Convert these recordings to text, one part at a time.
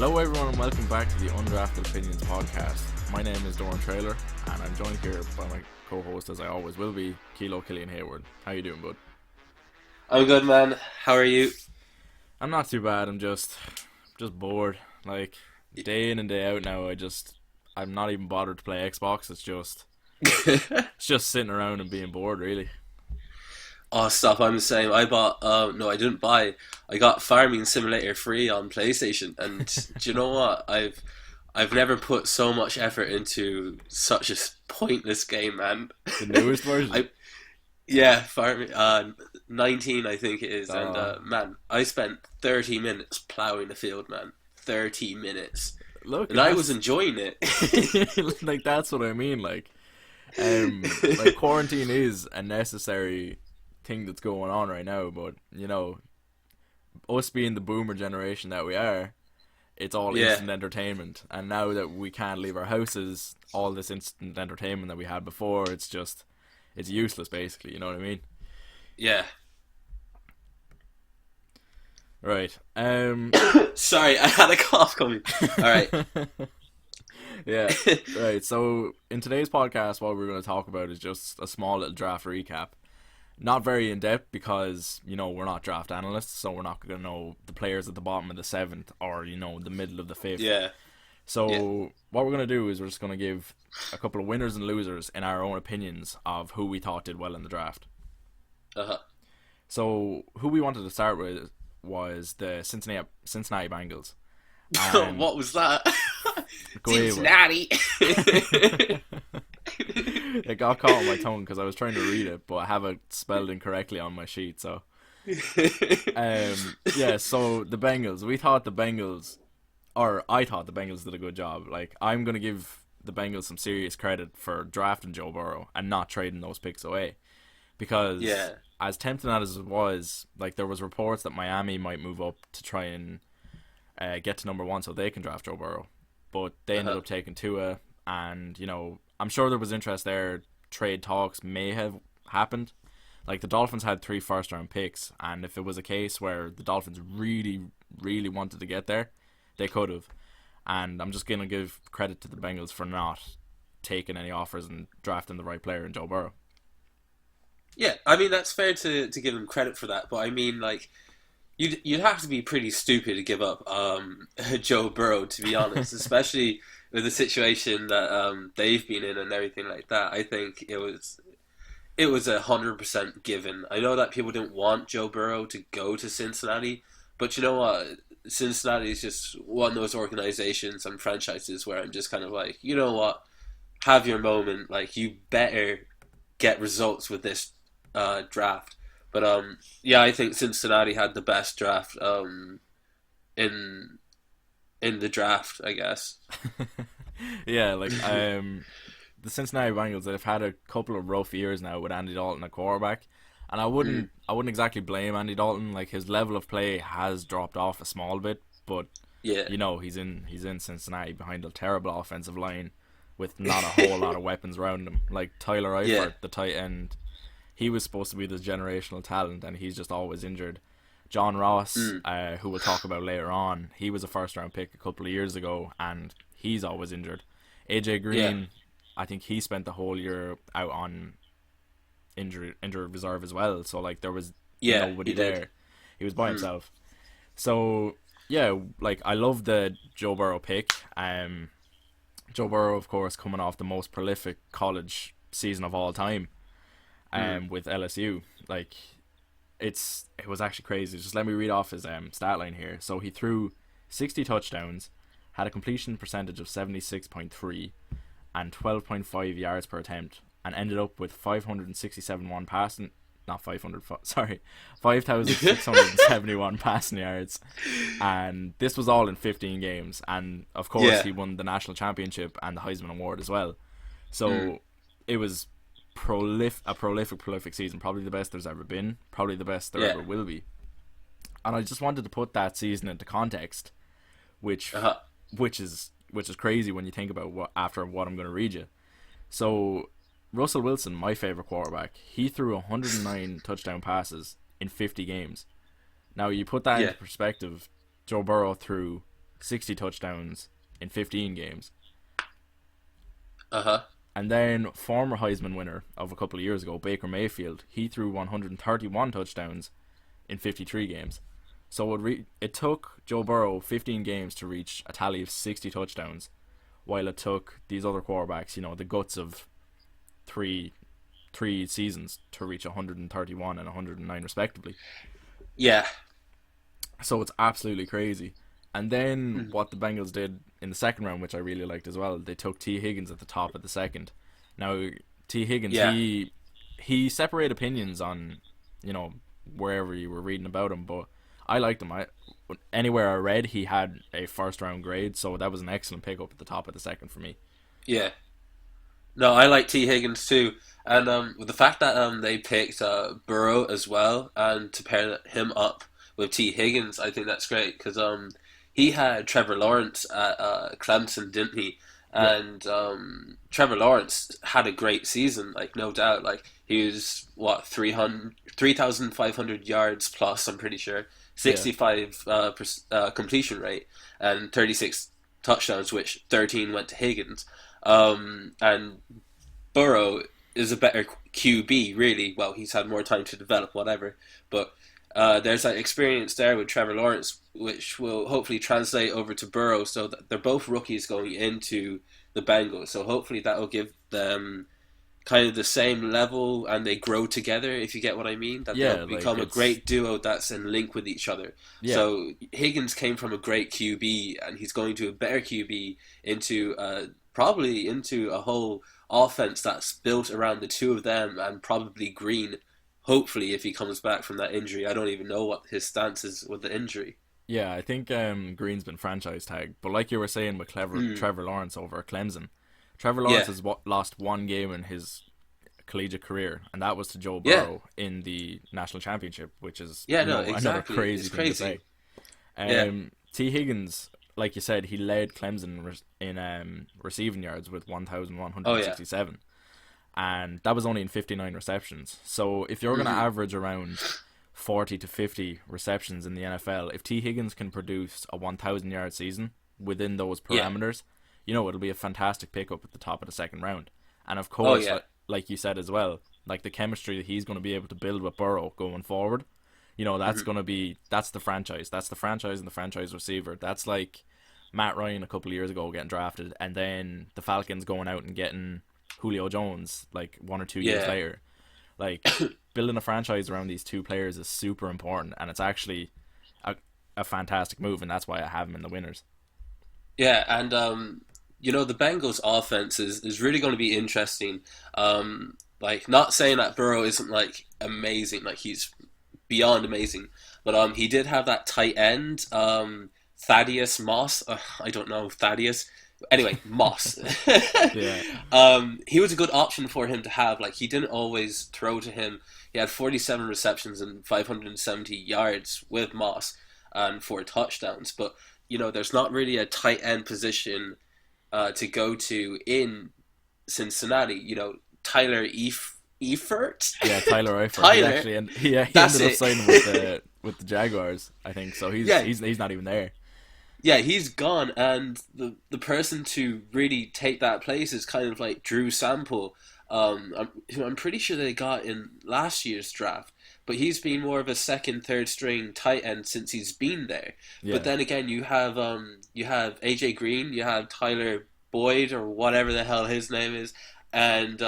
Hello everyone and welcome back to the Undrafted Opinions podcast. My name is Doran Trailer and I'm joined here by my co-host, as I always will be, Kilo Killian Hayward. How you doing, bud? I'm good, man. How are you? I'm not too bad. I'm just bored. Like, day in and day out now, I'm not even bothered to play Xbox. It's just sitting around and being bored, really. Oh, stop! I'm the same. I bought. No, I didn't buy. I got Farming Simulator free on PlayStation, and do you know what? I've never put so much effort into such a pointless game, man. The newest version? Yeah, Farming 19, I think it is, and Oh. man, I spent 30 minutes plowing the field, man. 30 minutes, Look, and I was enjoying it. like, that's what I mean. Like quarantine is a necessary thing that's going on right now, but us being the boomer generation that we are, it's all Yeah. instant entertainment. And now that we can't leave our houses, all this instant entertainment that we had before, it's useless, basically. You know what I mean? Yeah. Right. Sorry, I had a cough coming. All right. Yeah. Right. So in today's podcast, what we're going to talk about is just a small little draft recap. Not very in depth because we're not draft analysts, so we're not going to know the players at the bottom of the seventh or the middle of the fifth. Yeah. So Yeah. what we're going to do is we're just going to give a couple of winners and losers in our own opinions of who we thought did well in the draft. Uh-huh. So who we wanted to start with was the Cincinnati Bengals. And What was that? go ahead. Cincinnati. It got caught on my tongue because I was trying to read it, but I have it spelled incorrectly on my sheet. So, yeah. So the Bengals, I thought the Bengals did a good job. Like, I'm gonna give the Bengals some serious credit for drafting Joe Burrow and not trading those picks away, because Yeah. as tempting as it was, like, there was reports that Miami might move up to try and get to number one so they can draft Joe Burrow, but they ended up taking Tua, and I'm sure there was interest there. Trade talks may have happened. Like, the Dolphins had 3 first-round picks, and if it was a case where the Dolphins really, really wanted to get there, they could have. And I'm just going to give credit to the Bengals for not taking any offers and drafting the right player in Joe Burrow. Yeah, I mean that's fair to give him credit for that, but I mean, like, you'd have to be pretty stupid to give up Joe Burrow, to be honest, especially with the situation that they've been in and everything like that. I think it was 100% given. I know that people didn't want Joe Burrow to go to Cincinnati, but you know what? Cincinnati is just one of those organizations and franchises where I'm just kind of like, you know what? Have your moment. Like, you better get results with this draft. But yeah, I think Cincinnati had the best draft in the draft, I guess. Yeah, like, the Cincinnati Bengals, they've had a couple of rough years now with Andy Dalton at quarterback, and I wouldn't exactly blame Andy Dalton. Like, his level of play has dropped off a small bit, but Yeah. he's in Cincinnati behind a terrible offensive line with not a whole lot of weapons around him. Like, Tyler Eifert, Yeah. the tight end, he was supposed to be this generational talent, and he's just always injured. John Ross, who we'll talk about later on, he was a first-round pick a couple of years ago, and he's always injured. AJ Green, Yeah. I think he spent the whole year out on injured reserve as well. So, like, there was Yeah, nobody he did. there. He was by himself. So, yeah, like, I love the Joe Burrow pick. Joe Burrow, of course, coming off the most prolific college season of all time, with LSU. Like, it was actually crazy. Just let me read off his stat line here. So he threw 60 touchdowns, had a completion percentage of 76.3 and 12.5 yards per attempt, and ended up with 5,671 passing, not 500, sorry, 5,671 passing yards, and this was all in 15 games, and of course Yeah. he won the national championship and the Heisman Award as well. So it was a prolific season, probably the best there's ever been, probably the best there Yeah. ever will be. And I just wanted to put that season into context, which is crazy when you think about what I'm going to read you. So Russell Wilson, my favorite quarterback, he threw 109 touchdown passes in 50 games. Now you put that into perspective. Joe Burrow threw 60 touchdowns in 15 games. Uh huh. And then former Heisman winner of a couple of years ago, Baker Mayfield, he threw 131 touchdowns in 53 games. So it took Joe Burrow 15 games to reach a tally of 60 touchdowns, while it took these other quarterbacks, the guts of three seasons to reach 131 and 109 respectively. Yeah. So it's absolutely crazy. And then what the Bengals did in the second round, which I really liked as well, they took T. Higgins at the top of the second. Now, T. Higgins, he separated opinions on, wherever you were reading about him, but I liked him. Anywhere I read, he had a first round grade, so that was an excellent pick up at the top of the second for me. Yeah. No, I like T. Higgins too. And with the fact that they picked Burrow as well, and to pair him up with T. Higgins, I think that's great because he had Trevor Lawrence at Clemson, didn't he? And Trevor Lawrence had a great season, like no doubt. Like he was 3,500 yards plus, I'm pretty sure, 65 completion rate, and 36 touchdowns, which 13 went to Higgins. And Burrow is a better QB, really. Well, he's had more time to develop, whatever. But there's that experience there with Trevor Lawrence, which will hopefully translate over to Burrow. So that they're both rookies going into the Bengals. So hopefully that will give them kind of the same level, and they grow together, if you get what I mean. That they'll become a great duo that's in link with each other. Yeah. So Higgins came from a great QB, and he's going to a better QB into probably into a whole offense that's built around the two of them, and probably Green, hopefully, if he comes back from that injury. I don't even know what his stance is with the injury. Yeah, I think Green's been franchise tagged. But like you were saying with Trevor Lawrence over at Clemson, Trevor Lawrence has lost one game in his collegiate career, and that was to Joe Burrow in the national championship, which is another crazy thing to say. T. Higgins, like you said, he led Clemson in receiving yards with 1,167. And that was only in 59 receptions. So if you're going to average around 40 to 50 receptions in the NFL, if T. Higgins can produce a 1,000-yard season within those parameters, it'll be a fantastic pickup at the top of the second round. And of course, like you said as well, like the chemistry that he's going to be able to build with Burrow going forward, that's going to be, that's the franchise. That's the franchise and the franchise receiver. That's like Matt Ryan a couple of years ago getting drafted, and then the Falcons going out and getting Julio Jones like 1 or 2 years later. Like building a franchise around these two players is super important, and it's actually a fantastic move, and that's why I have him in the winners. Yeah, and the Bengals offense is really going to be interesting. Like, not saying that Burrow isn't like amazing, like he's beyond amazing, but he did have that tight end, Thaddeus Moss. I don't know, Thaddeus. Anyway, Moss. He was a good option for him to have. Like, he didn't always throw to him. He had 47 receptions and 570 yards with Moss and 4 touchdowns. But, there's not really a tight end position to go to in Cincinnati. Tyler Eifert? Yeah, Tyler Eifert. Tyler. He ended up signing with the Jaguars, I think. So he's not even there. Yeah, he's gone, and the person to really take that place is kind of like Drew Sample, who I'm pretty sure they got in last year's draft, but he's been more of a second, third string tight end since he's been there. Yeah. But then again, you have AJ Green, you have Tyler Boyd or whatever the hell his name is, and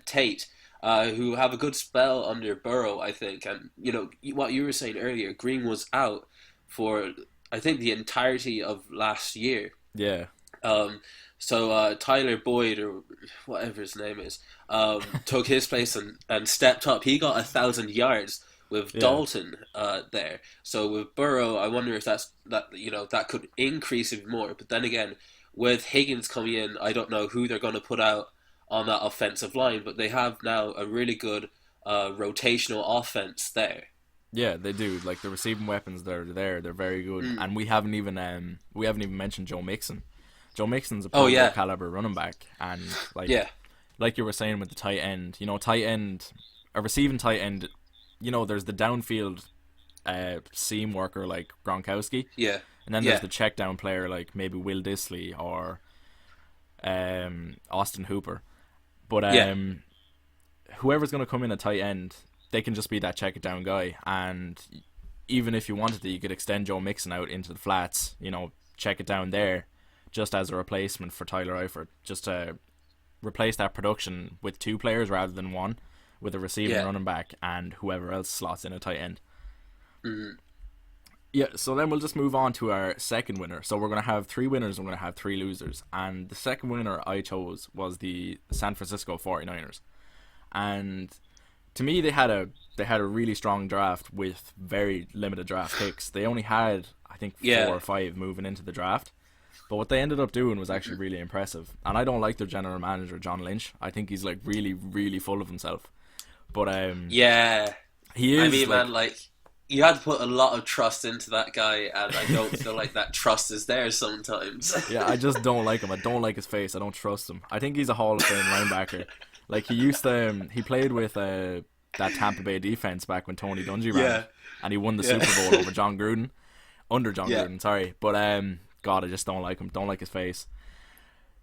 Tate, who have a good spell under Burrow, I think. And what you were saying earlier, Green was out for, I think, the entirety of last year. Yeah. So Tyler Boyd, or whatever his name is, took his place and stepped up. He got 1,000 yards with Dalton there. So with Burrow, I wonder if that could increase even more. But then again, with Higgins coming in, I don't know who they're going to put out on that offensive line. But they have now a really good rotational offense there. Yeah, they do. Like, the receiving weapons that are there, they're very good. And we haven't even mentioned Joe Mixon. Joe Mixon's a pro caliber running back, and like you were saying with the tight end, a receiving tight end, there's the downfield seam worker like Gronkowski, Yeah. and then Yeah. there's the check down player like maybe Will Disley or Austin Hooper. But Yeah. whoever's going to come in at tight end, they can just be that check it down guy. And even if you wanted to, you could extend Joe Mixon out into the flats, check it down there, just as a replacement for Tyler Eifert, just to replace that production with two players rather than one, with a receiving Yeah. running back and whoever else slots in a tight end. Mhm. Yeah, so then we'll just move on to our second winner. So we're going to have 3 winners and we're going to have 3 losers. And the second winner I chose was the San Francisco 49ers. And to me, they had a really strong draft with very limited draft picks. They only had, I think, 4 Yeah. or 5 moving into the draft. But what they ended up doing was actually really impressive. And I don't like their general manager, John Lynch. I think he's like really, really full of himself. But Yeah. he is. I mean, man, like, you had to put a lot of trust into that guy, and I don't feel like that trust is there sometimes. Yeah, I just don't like him. I don't like his face. I don't trust him. I think he's a Hall of Fame linebacker. Like, he used to, he played with that Tampa Bay defense back when Tony Dungy ran, Yeah. and he won the Yeah. Super Bowl over John Gruden, under John Yeah. Gruden. Sorry, but God, I just don't like him. Don't like his face.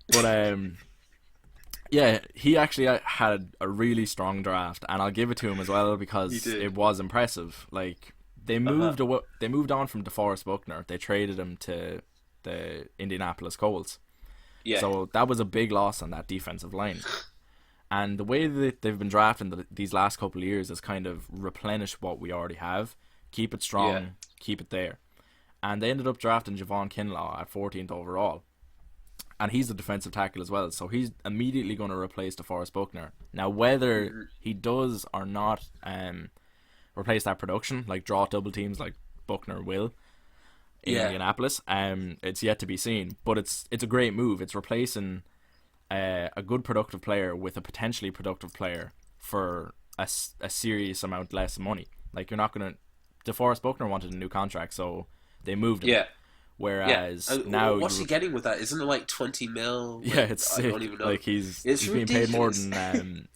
But yeah, he actually had a really strong draft, and I'll give it to him as well because He did. it was impressive. Like, they moved away, they moved on from DeForest Buckner. They traded him to the Indianapolis Colts. Yeah. So that was a big loss on that defensive line. And the way that they've been drafting these last couple of years is kind of replenish what we already have, keep it strong, Yeah. keep it there. And they ended up drafting Javon Kinlaw at 14th overall. And he's a defensive tackle as well, so he's immediately going to replace DeForest Buckner. Now, whether he does or not replace that production, like draw double teams like Buckner will in Yeah. Indianapolis, it's yet to be seen. But it's a great move. It's replacing a good productive player with a potentially productive player for a serious amount less money. Like, you're not going to... DeForest Buckner wanted a new contract, so they moved him. Yeah. Whereas Yeah. now... What's he getting with that? Isn't it like 20 mil? Yeah, it's I sick. don't even know. Like, he's It's being paid more ridiculous. than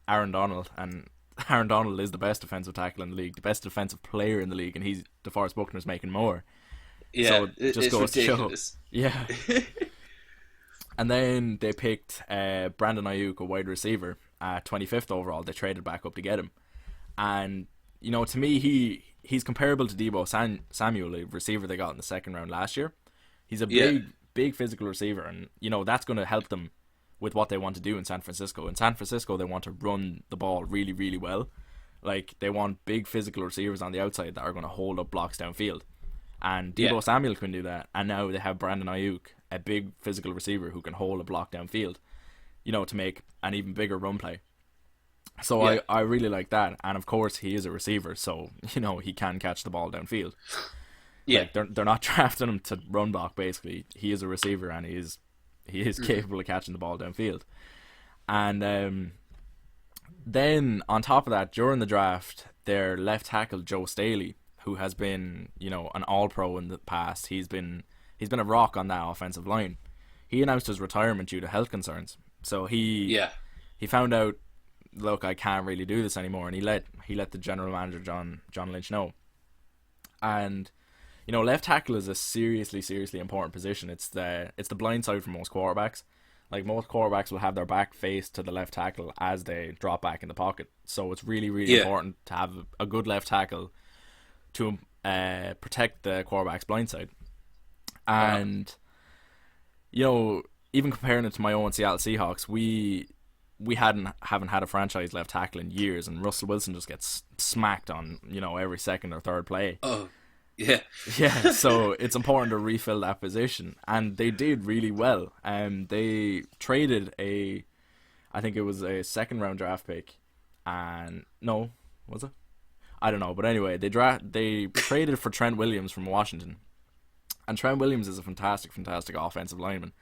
Aaron Donald, and Aaron Donald is the best defensive tackle in the league, the best defensive player in the league, and DeForest Buckner's making more. Yeah, So it just it's goes to show. ridiculous. Yeah. And then they picked Brandon Ayuk, a wide receiver, at 25th overall. They traded back up to get him. And, to me, he's comparable to Deebo Samuel, a receiver they got in the second round last year. He's a Yeah. big physical receiver, and, that's going to help them with what they want to do in San Francisco. In San Francisco, they want to run the ball really, really well. Like, they want big physical receivers on the outside that are going to hold up blocks downfield. And Deebo Samuel can do that. And now they have Brandon Ayuk, a big physical receiver who can hold a block downfield, to make an even bigger run play. So Yeah. I really like that. And of course, he is a receiver, so, he can catch the ball downfield. Yeah. Like, they're not drafting him to run block, basically. He is a receiver, and he is capable of catching the ball downfield. And then, on top of that, during the draft, their left tackle, Joe Staley, who has been, an all-pro in the past, he's been a rock on that offensive line. He announced his retirement due to health concerns. So he found out, look, I can't really do this anymore, and he let the general manager John Lynch know. And left tackle is a seriously important position. It's the blind side for most quarterbacks. Like, most quarterbacks will have their back face to the left tackle as they drop back in the pocket. So it's really important to have a good left tackle to protect the quarterback's blind side. And even comparing it to my own Seattle Seahawks, we haven't had a franchise left tackle in years, and Russell Wilson just gets smacked on every second or third play. Oh, yeah. Yeah, so it's important to refill that position, and they did really well. They traded I think it was a second round draft pick, and no, was it? I don't know, but anyway, they traded for Trent Williams from Washington, and Trent Williams is a fantastic offensive lineman.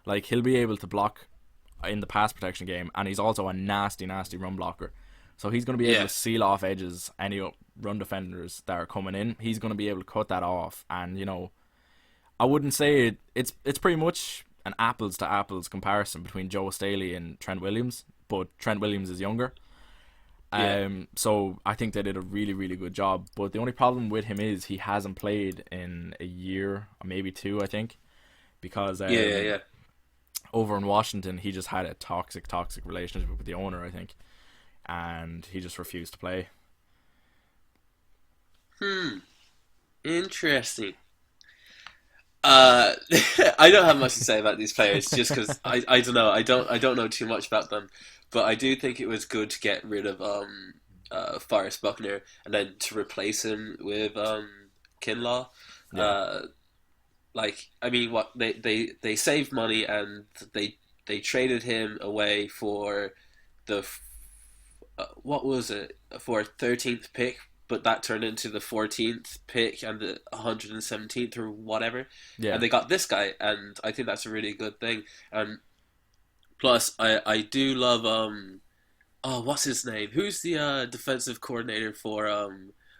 Like, he'll be able to block in the pass protection game, and he's also a nasty run blocker. So he's going to be able to seal off edges, any run defenders that are coming in. He's going to be able to cut that off, and I wouldn't say it's pretty much an apples to apples comparison between Joe Staley and Trent Williams, but Trent Williams is younger. Yeah. So I think they did a really, really good job. But the only problem with him is he hasn't played in a year, or maybe two, I think, because Yeah, yeah, yeah. over in Washington he just had a toxic, toxic relationship with the owner, I think, and he just refused to play. Hmm. Interesting. Uh, I don't have much to say about these players, just because I don't know. I don't know too much about them, but I do think it was good to get rid of Forrest Buckner and then to replace him with Kinlaw. Yeah, Uh, I mean, what they saved money and they traded him away for the what was it for a 13th pick, but that turned into the 14th pick and the 117th or whatever, yeah. and they got this guy, and I think that's a really good thing. And plus, I do love oh, what's his name? Who's the defensive coordinator for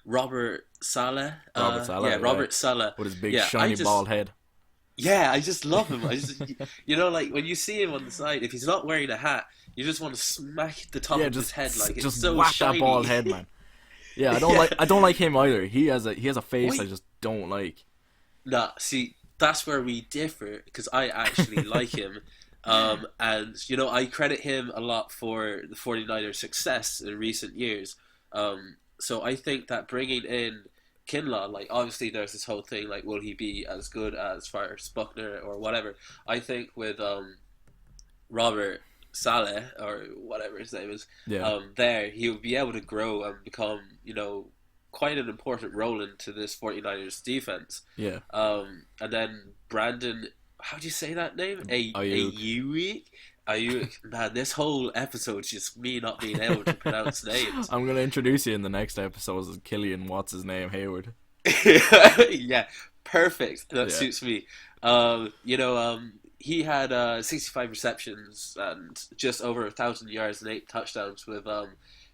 Robert Saleh? Robert Yeah, Salah, yeah, Robert Saleh. with his big Yeah, shiny bald head. yeah, I just love him. I just, like when you see him on the side, if he's not wearing a hat, you just want to smack the top Yeah, of his head like it's just so whack that bald shiny. head, man. Yeah, Yeah. I don't like him either. He has a face I Wait, just don't like. nah. See, that's where we differ because I actually like him, and I credit him a lot for the 49ers' success in recent years. So I think that bringing in Kinlaw, like obviously there's this whole thing like, will he be as good as Forrest Buckner or whatever? I think with Robert Saleh or whatever his name is, Yeah, there he'll be able to grow and become, quite an important role into this 49ers defense. yeah. And then Brandon, how do you say that name? Ayuk. Ayuk? Ayuk. Man, this whole episode's just me not being able to pronounce names. I'm gonna introduce you in the next episode as Killian. What's his name? Hayward. Yeah, perfect. That Yeah, suits me. He had 65 receptions and just over 1,000 yards and 8 touchdowns with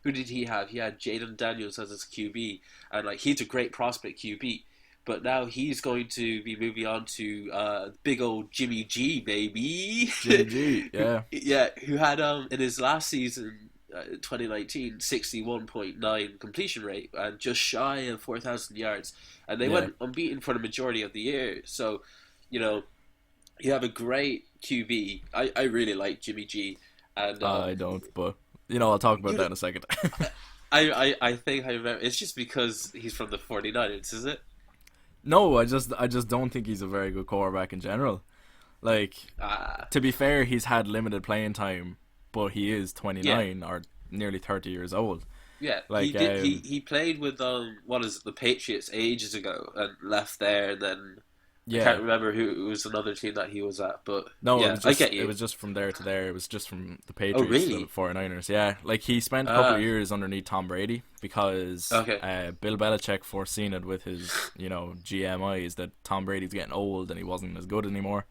who did he have? He had Jaden Daniels as his QB, and like he's a great prospect QB. But now he's going to be moving on to big old Jimmy G, baby. Jimmy G. who, Yeah, yeah, who had in his last season, 2019, 61.9 completion rate and just shy of 4,000 yards, and they yeah. went unbeaten for the majority of the year. So, you know, you have a great QB. I really like Jimmy G, and I don't, but I'll talk about you that know, in a second. I think I remember. It's just because he's from the 49ers, is it? No, I just don't think he's a very good quarterback in general. Like, Ah, to be fair, he's had limited playing time, but he is yeah. 29 or nearly 30 years old. Yeah, he Like, did. He played with what is it, the Patriots ages ago and left there. And then I can't yeah. remember who it was another team that he was at. But No, yeah, I get it you. was just from there to there. It was just from the Oh, Patriots to the really? 49ers. Yeah, like he spent a couple of Ah, years underneath Tom Brady because okay. Bill Belichick foreseen it with his, GMIs that Tom Brady's getting old and he wasn't as good anymore.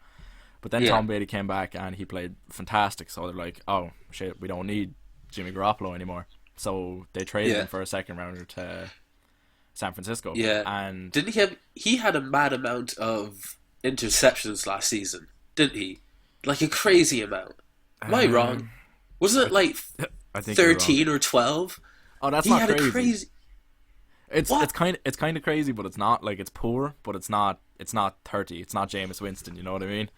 But then Yeah, Tom Brady came back and he played fantastic. So they're like, oh shit, we don't need Jimmy Garoppolo anymore. So they traded yeah, him for a second rounder to San Francisco. yeah. And Didn't he have? He had a mad amount of interceptions last season, didn't he? Like a crazy amount. Am I wrong? um, Wasn't I, it like I think you're wrong. 13 or 12? Oh, that's He not had a crazy. crazy. It's What? kind of crazy, but it's not like it's poor, but it's not 30. It's not Jameis Winston. You know what I mean?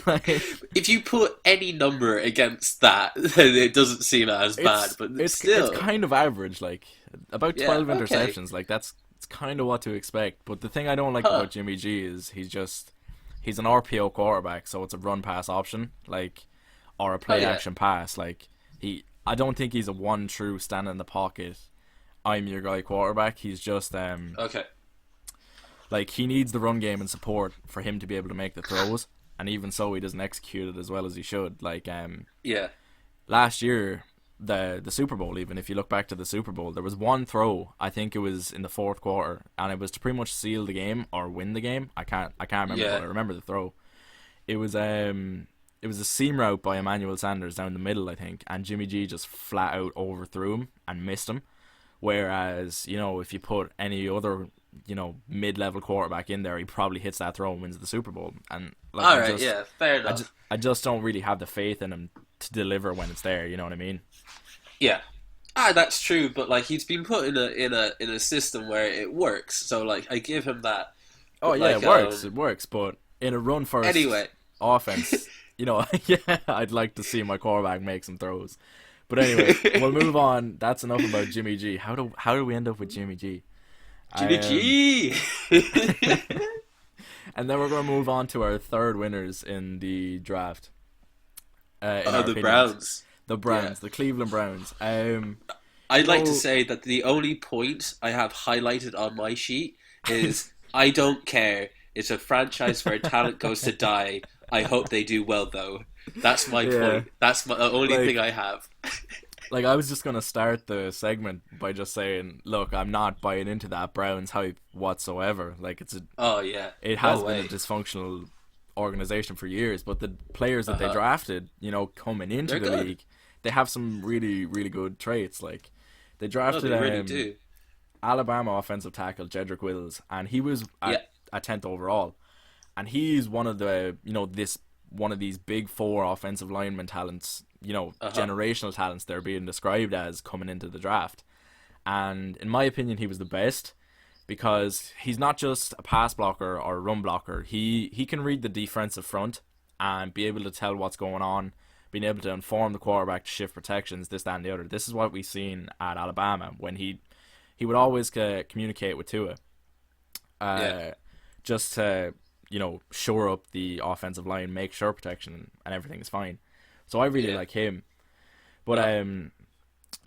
Like, If you put any number against that, then it doesn't seem as bad. But it's still, kind of average. Like about yeah, 12 okay, interceptions. Like that's it's kind of what to expect. But the thing I don't like huh? about Jimmy G is he's an RPO quarterback, so it's a run pass option, like or a Oh play yeah, action pass. Like I don't think he's a one true stand in the pocket. I'm your guy quarterback. He's just okay, like he needs the run game and support for him to be able to make the throws, and even so, he doesn't execute it as well as he should. Like yeah, last year, the Super Bowl. Even if you look back to the Super Bowl, there was one throw. I think it was in the fourth quarter, and it was to pretty much seal the game or win the game. I can't remember, yeah. but I remember the throw. It was a seam route by Emmanuel Sanders down the middle, I think, and Jimmy G just flat out overthrew him and missed him. Whereas, if you put any other, mid-level quarterback in there, he probably hits that throw and wins the Super Bowl. And like, All right, yeah, fair I enough. just don't really have the faith in him to deliver when it's there. You know what I mean? Yeah, That's true, but like he's been put in a system where it works. So like I give him that. Oh But yeah, like it works. But in a run first anyway, offense, yeah, I'd like to see my quarterback make some throws. But anyway, we'll move on. That's enough about Jimmy G. How do we end up with Jimmy G? Jimmy G. And then we're going to move on to our third winners in the draft. In our The opinions. Browns. The Browns, Yeah. the Cleveland Browns. I'd like to So- say that the only point I have highlighted on my sheet is I don't care. It's a franchise where talent goes to die. I hope they do well, though. That's my Yeah. point. That's the only Like- thing I have. Like, I was just going to start the segment by just saying, look, I'm not buying into that Browns hype whatsoever. Like, Oh, yeah. it has No been a way. dysfunctional organization for years, but the players that they Uh-huh. drafted, coming into They're the good. league, they have some really, really good traits. Like, they No, drafted they really do. Alabama offensive tackle Jedrick Wills, and he was Yeah. at 10th overall, and he's one of the one of these big four offensive lineman talents, generational talents they're being described as coming into the draft. And in my opinion, he was the best because he's not just a pass blocker or a run blocker. He can read the defensive front and be able to tell what's going on, being able to inform the quarterback to shift protections, this, that, and the other. This is what we've seen at Alabama when he would always communicate with Tua, Yeah. just to shore up the offensive line, make sure protection and everything is fine. So I really Yeah. like him, but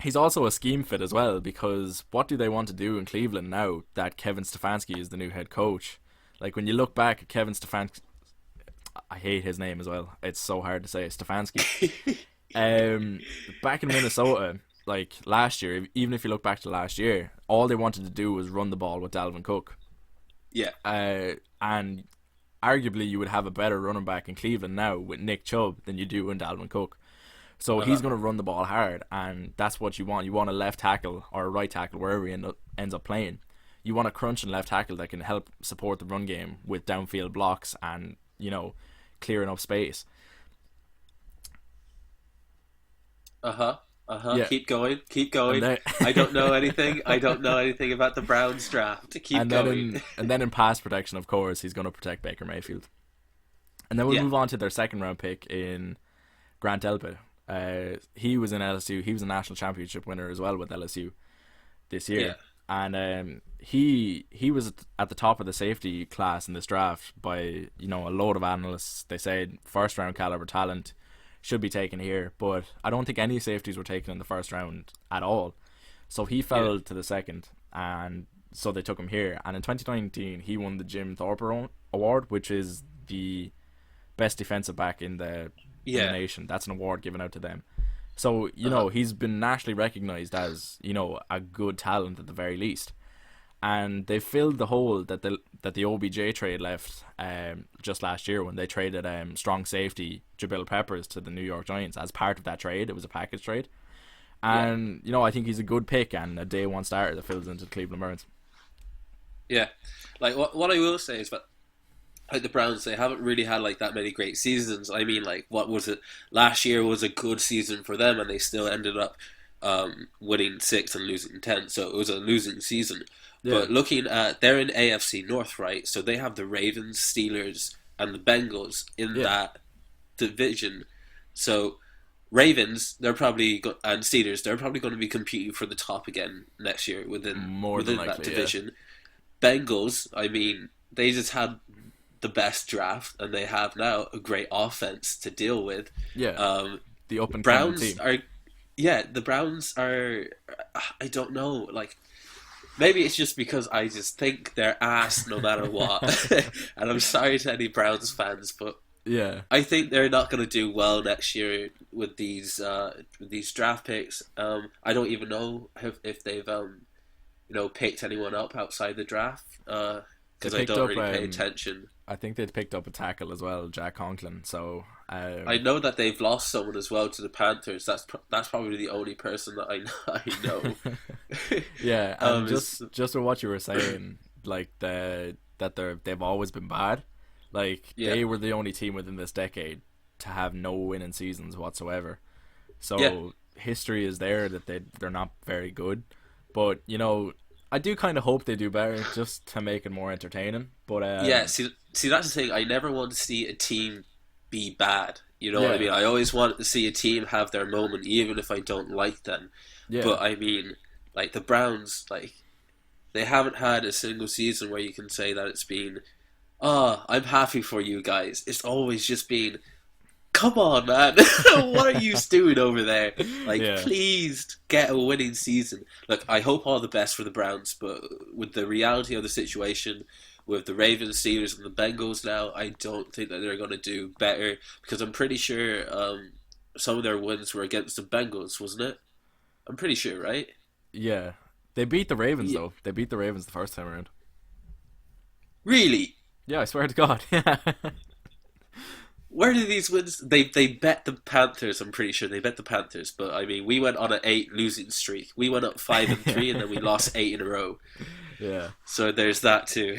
he's also a scheme fit as well, because what do they want to do in Cleveland now that Kevin Stefanski is the new head coach? Like, when you look back at Kevin Stefanski, I hate his name as well. It's so hard to say, Stefanski. Back in Minnesota, like last year, even if you look back to last year, all they wanted to do was run the ball with Dalvin Cook. Yeah. And arguably you would have a better running back in Cleveland now with Nick Chubb than you do in Dalvin Cook. So he's going to run the ball hard, and that's what you want. You want a left tackle or a right tackle, wherever he ends up playing. You want a crunching left tackle that can help support the run game with downfield blocks and, clearing up space. Yeah. Keep going. Keep going. And then- I don't know anything. I don't know anything about the Browns draft. Keep and going. then in pass protection, of course, he's going to protect Baker Mayfield. And then we'll Yeah. move on to their second round pick in Grant Delpit. He was in LSU. He was a national championship winner as well with LSU this year. Yeah. And he was at the top of the safety class in this draft by a load of analysts. They said first round caliber talent should be taken here, but I don't think any safeties were taken in the first round at all. So he fell to the second, and so they took him here. And in 2019, he won the Jim Thorpe Award, which is the best defensive back in the nation. That's an award given out to them. So he's been nationally recognized as a good talent at the very least, and they filled the hole that the OBJ trade left just last year when they traded strong safety Jabril Peppers to the New York Giants as part of that trade. It was a package trade, and I think he's a good pick and a day one starter that fills into the Cleveland Browns. Yeah, like what I will say is that like the Browns, they haven't really had like that many great seasons. I mean, like what was it? Last year was a good season for them, and they still ended up winning 6 and losing 10. So it was a losing season. Yeah. But looking at, they're in AFC North, right? So they have the Ravens, Steelers, and the Bengals in that division. So Ravens, and Steelers, they're probably going to be competing for the top again next year within than that likely, division. Bengals, I mean, they just had the best draft, and they have now a great offense to deal with. Yeah, the up and coming Browns team. the Browns are, I don't know, like maybe it's just because I just think they're ass no matter what. And I'm sorry to any Browns fans, but Yeah, I think they're not going to do well next year with these draft picks. I don't even know if they've picked anyone up outside the draft because I picked don't up, really pay attention. I think they'd picked up a tackle as well, Jack Conklin. So I know that they've lost someone as well to the Panthers. That's probably the only person that I know. yeah, and it's- just with what you were saying, like they've always been bad. Like they were the only team within this decade to have no winning seasons whatsoever. So Yeah. history is there that they're not very good. But I do kind of hope they do better just to make it more entertaining. But Yeah, see, that's the thing. I never want to see a team be bad. You know what I yeah, mean? I always want to see a team have their moment, even if I don't like them. yeah, But I mean, like the Browns, like they haven't had a single season where you can say that it's been, oh, I'm happy for you guys. It's always just been, come on, man. What are you doing over there? Like, yeah, please get a winning season. Look, I hope all the best for the Browns, but with the reality of the situation, with the Ravens, Steelers, and the Bengals now, I don't think that they're going to do better because I'm pretty sure some of their wins were against the Bengals, wasn't it? I'm pretty sure, right? yeah. They beat the Ravens Yeah. though. They beat the Ravens the first time around. Really? Yeah, I swear to God. Yeah, Where did these wins? They bet the Panthers. I'm pretty sure they bet the Panthers. But I mean, we went on an 8 losing streak. We went up 5-3, and then we lost 8 in a row. yeah. So there's that too.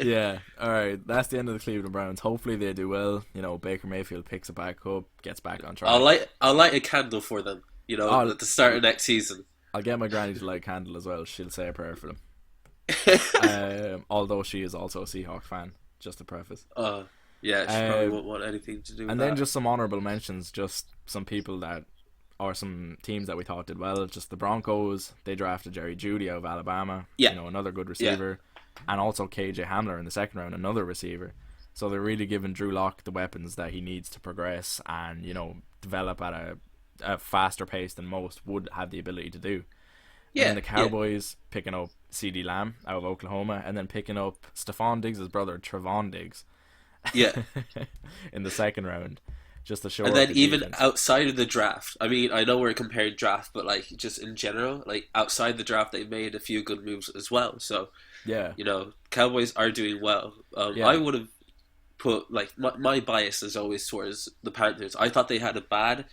Yeah, all right. That's the end of the Cleveland Browns. Hopefully they do well. Baker Mayfield picks it back up, gets back on track. I'll light a candle for them. I'll, At the start of next season. I'll get my granny to light a candle as well. She'll say a prayer for them. Although she is also a Seahawks fan, just to preface. Yeah, she probably won't want anything to do with And that. then just some honorable mentions, just some people or some teams that we thought did well. Just the Broncos, they drafted Jerry Jeudy out of Alabama. Yeah. Another good receiver. And also KJ Hamler in the second round, another receiver. So they're really giving Drew Lock the weapons that he needs to progress and, develop at a faster pace than most would have the ability to do. Yeah, And then the Cowboys picking up CD Lamb out of Oklahoma and then picking up Stephon Diggs' brother, Trevon Diggs, yeah. in the second round. Just to show And up then the even defense. outside of the draft, I mean, I know we're comparing draft, but like just in general, like outside the draft, they made a few good moves as well. So Yeah. Cowboys are doing well. Yeah. I would have put like my bias is always towards the Panthers. I thought they had a bad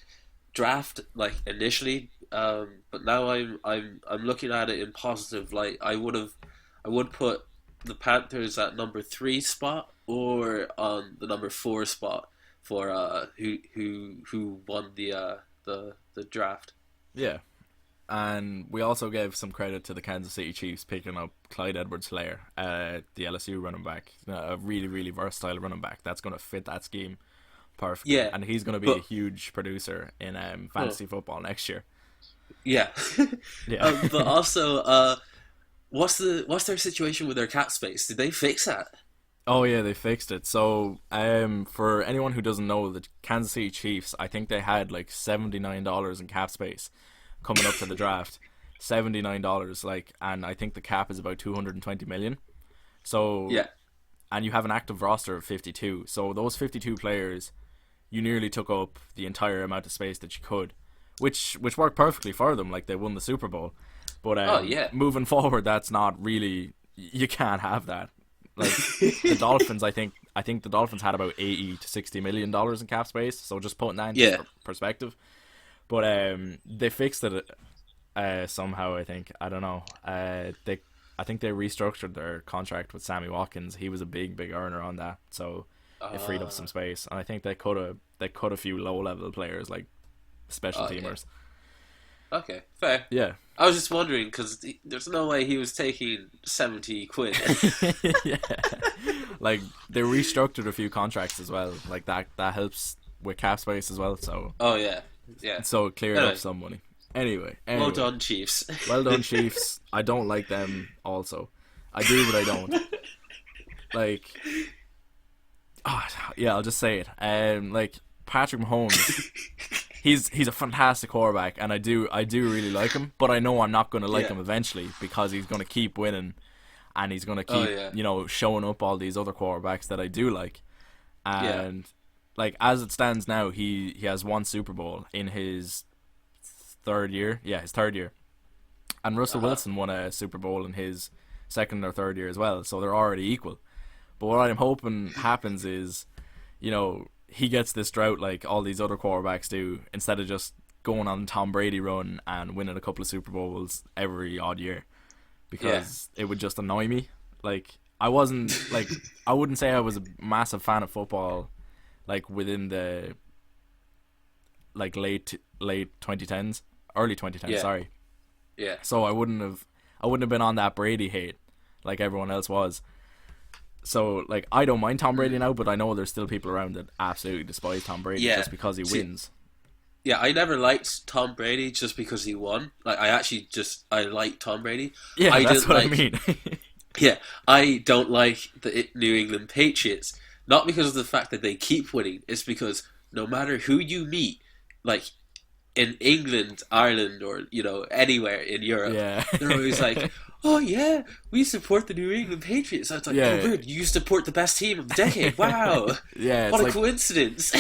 draft like initially, but now I'm looking at it in positive light. I would put the Panthers at number 3 spot or on the number 4 spot for who won the draft. Yeah. And we also gave some credit to the Kansas City Chiefs picking up Clyde Edwards-Helaire, the LSU running back. A really, really versatile running back. That's going to fit that scheme perfectly. Yeah, And he's going to be a huge producer in fantasy football next year. Yeah, Yeah. but also, what's their situation with their cap space? Did they fix that? Oh yeah, they fixed it. So, for anyone who doesn't know, the Kansas City Chiefs, I think they had like $79 in cap space coming up to the draft. $79, and I think the cap is about 220 million. So Yeah, and you have an active roster of 52. So those 52 players, you nearly took up the entire amount of space that you could, which worked perfectly for them. Like they won the Super Bowl. But yeah. moving forward, that's not really, you can't have that. Like the Dolphins, I think the Dolphins had about 80 to 60 million dollars in cap space. So just putting that into Yeah. perspective. But they fixed it somehow. I don't know. I think they restructured their contract with Sammy Watkins. He was a big earner on that, so it freed up some space. And I think they cut a few low level players like special teamers. Okay, fair. Yeah. I was just wondering because there's no way he was taking 70 quid. Yeah. Like they restructured a few contracts as well. Like that helps with cap space as well. So Oh yeah, yeah. so it cleared Anyway. up some money. Anyway. Well done, Chiefs. Well done, Chiefs. I don't like them also. I do, but I don't. Like, yeah, I'll just say it. Like Patrick Mahomes, he's a fantastic quarterback, and I do really like him. But I know I'm not going to like Yeah. him eventually because he's going to keep winning, and he's going to Oh, keep yeah. showing up all these other quarterbacks that I do like. And like as it stands now, he has one Super Bowl in his third year. Yeah, his third year. And Russell Wilson won a Super Bowl in his second or third year as well, so they're already equal. But what I'm hoping happens is, he gets this drought like all these other quarterbacks do, instead of just going on Tom Brady run and winning a couple of Super Bowls every odd year, because it would just annoy me. Like I wouldn't say I was a massive fan of football, like within the late 2010s. early 2010s. Yeah. Sorry. Yeah. So I wouldn't have been on that Brady hate like everyone else was. So like I don't mind Tom Brady now, but I know there's still people around that absolutely despise Tom Brady Yeah. just because he See, wins. yeah, I never liked Tom Brady just because he won. Like I like Tom Brady. Yeah, I that's didn't what like I mean. Yeah, I don't like the New England Patriots. Not because of the fact that they keep winning. It's because no matter who you meet, like in England, Ireland, or anywhere in Europe, Yeah. they're always like, "Oh yeah, we support the New England Patriots." I was like, "Oh, Yeah. good, you support the best team of the decade. Wow, Yeah, it's what a like coincidence."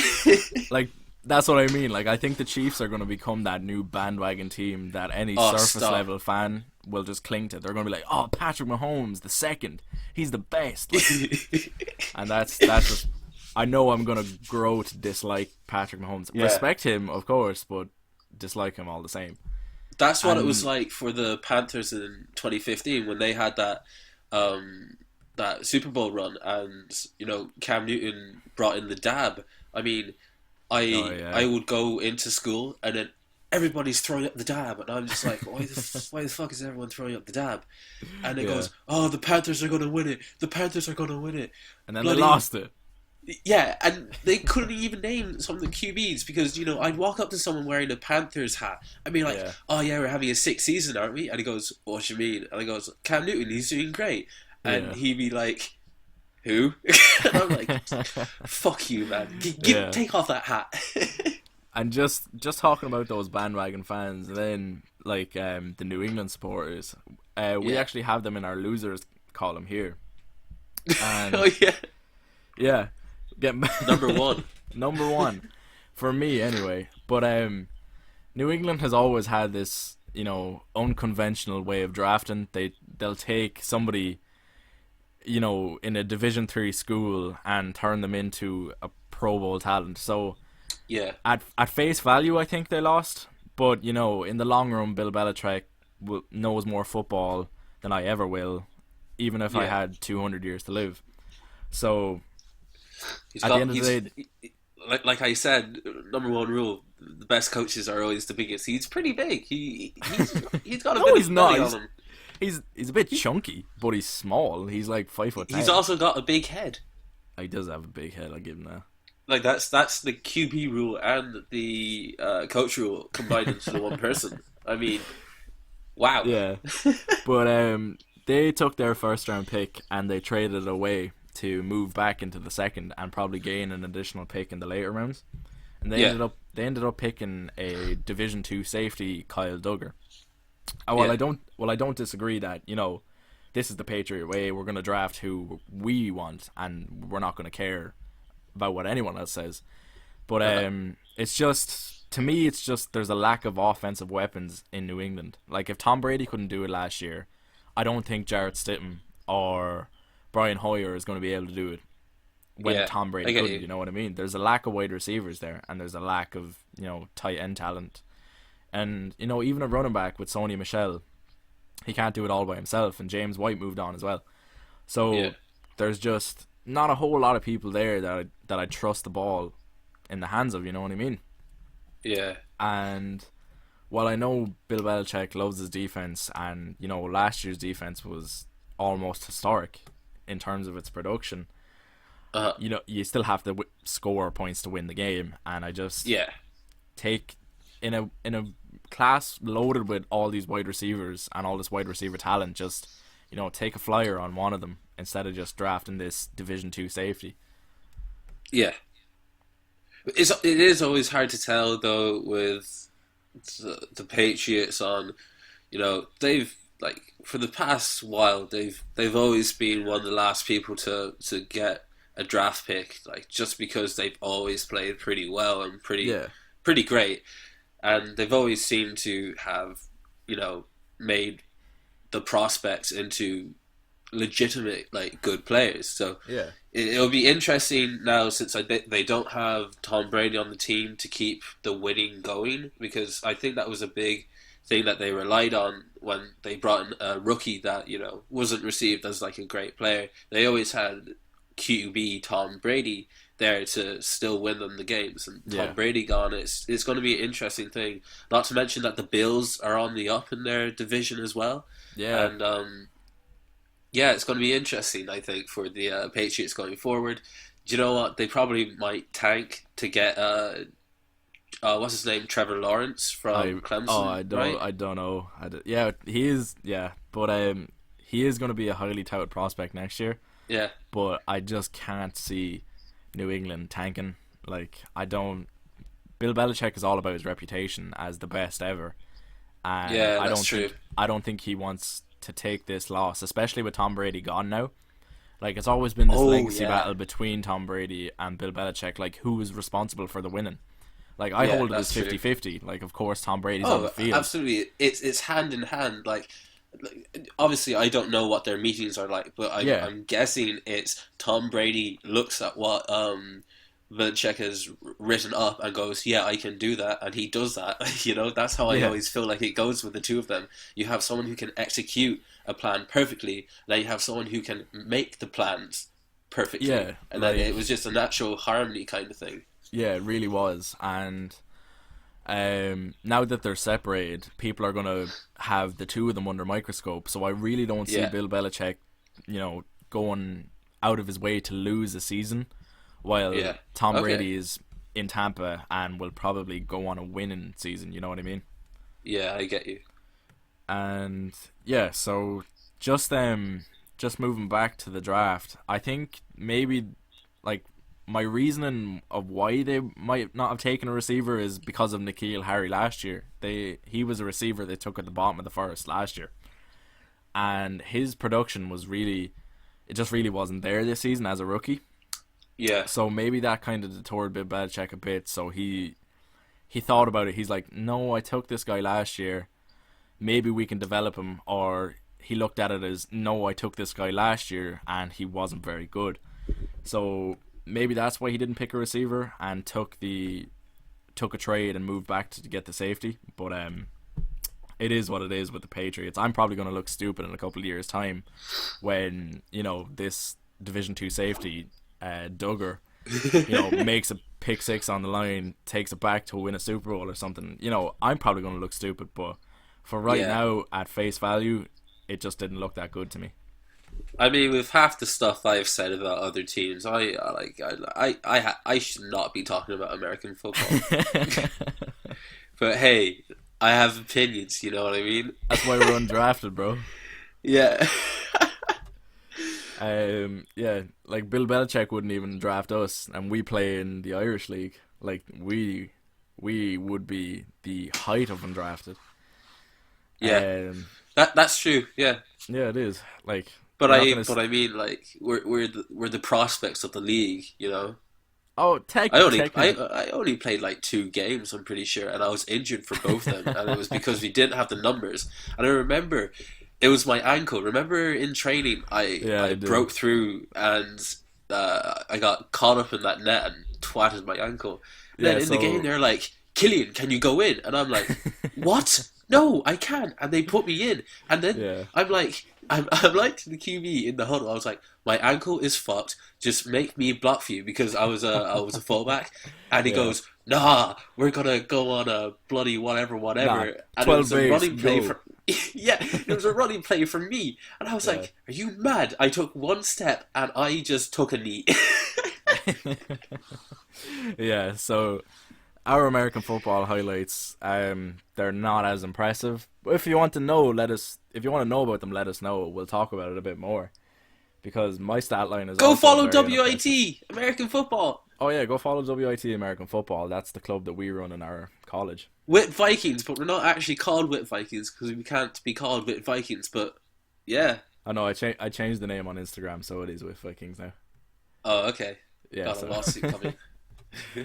like that's what I mean. Like I think the Chiefs are going to become that new bandwagon team that any Oh, surface stop. level fan will just cling to. They're going to be like, "Oh, Patrick Mahomes, the second, he's the best." Like, and that's just. I know I'm going to grow to dislike Patrick Mahomes. Yeah. Respect him, of course, but dislike him all the same. That's what it And was like for the Panthers in 2015 when they had that Super Bowl run, and Cam Newton brought in the dab. I mean, Oh yeah. I would go into school and then everybody's throwing up the dab, and I'm just like, why the fuck is everyone throwing up the dab? And it Yeah. goes, oh, the Panthers are gonna win it. The Panthers are gonna win it. And then bloody- they lost it. Yeah, and they couldn't even name some of the QBs because I'd walk up to someone wearing a Panthers hat. I'd be like, Yeah. "Oh yeah, we're having a sixth season, aren't we?" And he goes, "What do you mean?" And I goes, "Cam Newton, he's doing great." And Yeah. he'd be like, "Who?" And I'm like, "Fuck you, man! Yeah. Take off that hat." And just talking about those bandwagon fans, and then like the New England supporters, we Yeah. actually have them in our losers column here. And Oh yeah, yeah, get number one. number one for me anyway. But New England has always had this unconventional way of drafting. They'll take somebody in a Division 3 school and turn them into a Pro Bowl talent. So Yeah, at face value, I think they lost. But in the long run, Bill Belichick knows more football than I ever will, even if I Yeah. had 200 years to live. So he's at the end of the day, like I said, number one rule: the best coaches are always the biggest. He's pretty big. He's got a No, bit he's of not. belly He's- on him. he's a bit chunky, but he's small. He's like 5'10". He's also got a big head. He does have a big head. I'll give him that. Like that's the QB rule and the coach rule combined into the one person. I mean, wow. Yeah, but they took their first round pick and they traded it away to move back into the second and probably gain an additional pick in the later rounds. And they Yeah. ended up picking a Division 2 safety, Kyle Duggar. While Yeah. I don't disagree that this is the Patriot way. We're gonna draft who we want, and we're not gonna care about what anyone else says. But it's just, to me, it's just there's a lack of offensive weapons in New England. Like if Tom Brady couldn't do it last year, I don't think Jarrett Stidham or Brian Hoyer is going to be able to do it when Yeah, Tom I Brady get couldn't. you. You know what I mean? There's a lack of wide receivers there, and there's a lack of tight end talent. And even a running back with Sony Michel, he can't do it all by himself. And James White moved on as well. So Yeah. there's just not a whole lot of people there that I trust the ball in the hands of. You know what I mean? Yeah. And while I know Bill Belichick loves his defense, and last year's defense was almost historic in terms of its production, Uh, you still have to score points to win the game. And I just yeah. take in a class loaded with all these wide receivers and all this wide receiver talent, just take a flyer on one of them instead of just drafting this Division 2 safety. Yeah. It is always hard to tell though with the Patriots on, they've like for the past while they've always been one of the last people to get a draft pick, like just because they've always played pretty well and pretty great, and they've always seemed to have made the prospects into legitimate like good players. So Yeah. it'll be interesting now since they don't have Tom Brady on the team to keep the winning going, because I think that was a big thing that they relied on when they brought in a rookie that wasn't received as like a great player. They always had QB Tom Brady, there to still win them the games. And Tom Yeah. Brady gone, it's going to be an interesting thing. Not to mention that the Bills are on the up in their division as well, Yeah. and yeah, it's going to be interesting. I think for the Patriots going forward. Do you know what? They probably might tank to get what's his name, Trevor Lawrence from Clemson, right? I don't know. Yeah, he is. Yeah, but he is going to be a highly touted prospect next year. Yeah, But I just can't see New England tanking. Like, I don't. Bill Belichick is all about his reputation as the best ever, and yeah, I that's don't true. think I don't think he wants to take this loss, especially with Tom Brady gone now. Like, it's always been this Oh legacy yeah, battle between Tom Brady and Bill Belichick. Like, who is responsible for the winning? Like, I yeah, hold it as that's true. 50-50. Like, of course, Tom Brady's on the Oh, field. absolutely. It's hand in hand. Obviously, I don't know what their meetings are like, but Yeah, I'm guessing it's Tom Brady looks at what Belichick has written up and goes, "Yeah, I can do that," and he does that. That's how I yeah, always feel like it goes with the two of them. You have someone who can execute a plan perfectly, then you have someone who can make the plans perfectly, yeah. and then it Like, was just a natural harmony kind of thing. yeah, it really was. And now that they're separated, people are gonna have the two of them under microscope. So I really don't see Yeah. Bill Belichick, going out of his way to lose a season, while Yeah. Tom Okay. Brady is in Tampa and will probably go on a winning season. You know what I mean? Yeah, I get you. And yeah, so just just moving back to the draft, I think maybe like my reasoning of why they might not have taken a receiver is because of N'Keal Harry last year. He was a receiver they took at the bottom of the first last year, and his production was really, it just really wasn't there this season as a rookie. Yeah. So maybe that kind of detoured Bill Belichick a bit. So he thought about it. He's like, no, I took this guy last year. Maybe we can develop him. Or he looked at it as, no, I took this guy last year and he wasn't very good. So maybe that's why he didn't pick a receiver and took a trade and moved back to get the safety. But it is what it is with the Patriots. I'm probably going to look stupid in a couple of years' time when this Division Two safety, Duggar, makes a pick six on the line, takes it back to win a Super Bowl or something. I'm probably going to look stupid, but for right Yeah. now, at face value, it just didn't look that good to me. I mean, with half the stuff I've said about other teams, I should not be talking about American football. But hey, I have opinions. You know what I mean? That's why we're undrafted, bro. Yeah. Yeah, like Bill Belichick wouldn't even draft us, and we play in the Irish League. Like we would be the height of undrafted. Yeah. Um, That's true. Yeah. yeah, it is. Like But we're not I gonna. but I mean, like we're the prospects of the league. Oh, technically, I only played like 2 games, I'm pretty sure, and I was injured for both of them, and it was because we didn't have the numbers. And I remember it was my ankle. Remember in training, yeah, I I do. broke through and I got caught up in that net and twatted my ankle. And Yeah, then in the game, so they're like, "Killian, can you go in?" And I'm like, "What? No, I can't." And they put me in, and then yeah, I'm like to the QB in the huddle. I was like, "My ankle is fucked. Just make me block for you," because I was a fullback. And he yeah. goes, "Nah, we're gonna go on a bloody whatever, Nah, whatever." And it 12 was a base, running play go. for yeah, it was a running play for me. And I was Yeah. like, "Are you mad?" I took one step and I just took a knee. Yeah, so our American football highlights, they're not as impressive. But if you want to know, if you want to know about them, let us know. We'll talk about it a bit more because my stat line is Go also follow very unimpressive. WIT American football Oh yeah, go follow WIT American Football. That's the club that we run in our college. with Vikings, but we're not actually called with Vikings because we can't be called with Vikings. But yeah, I know I changed the name on Instagram, so it is with Vikings now. oh okay, Yeah, got a so lawsuit coming.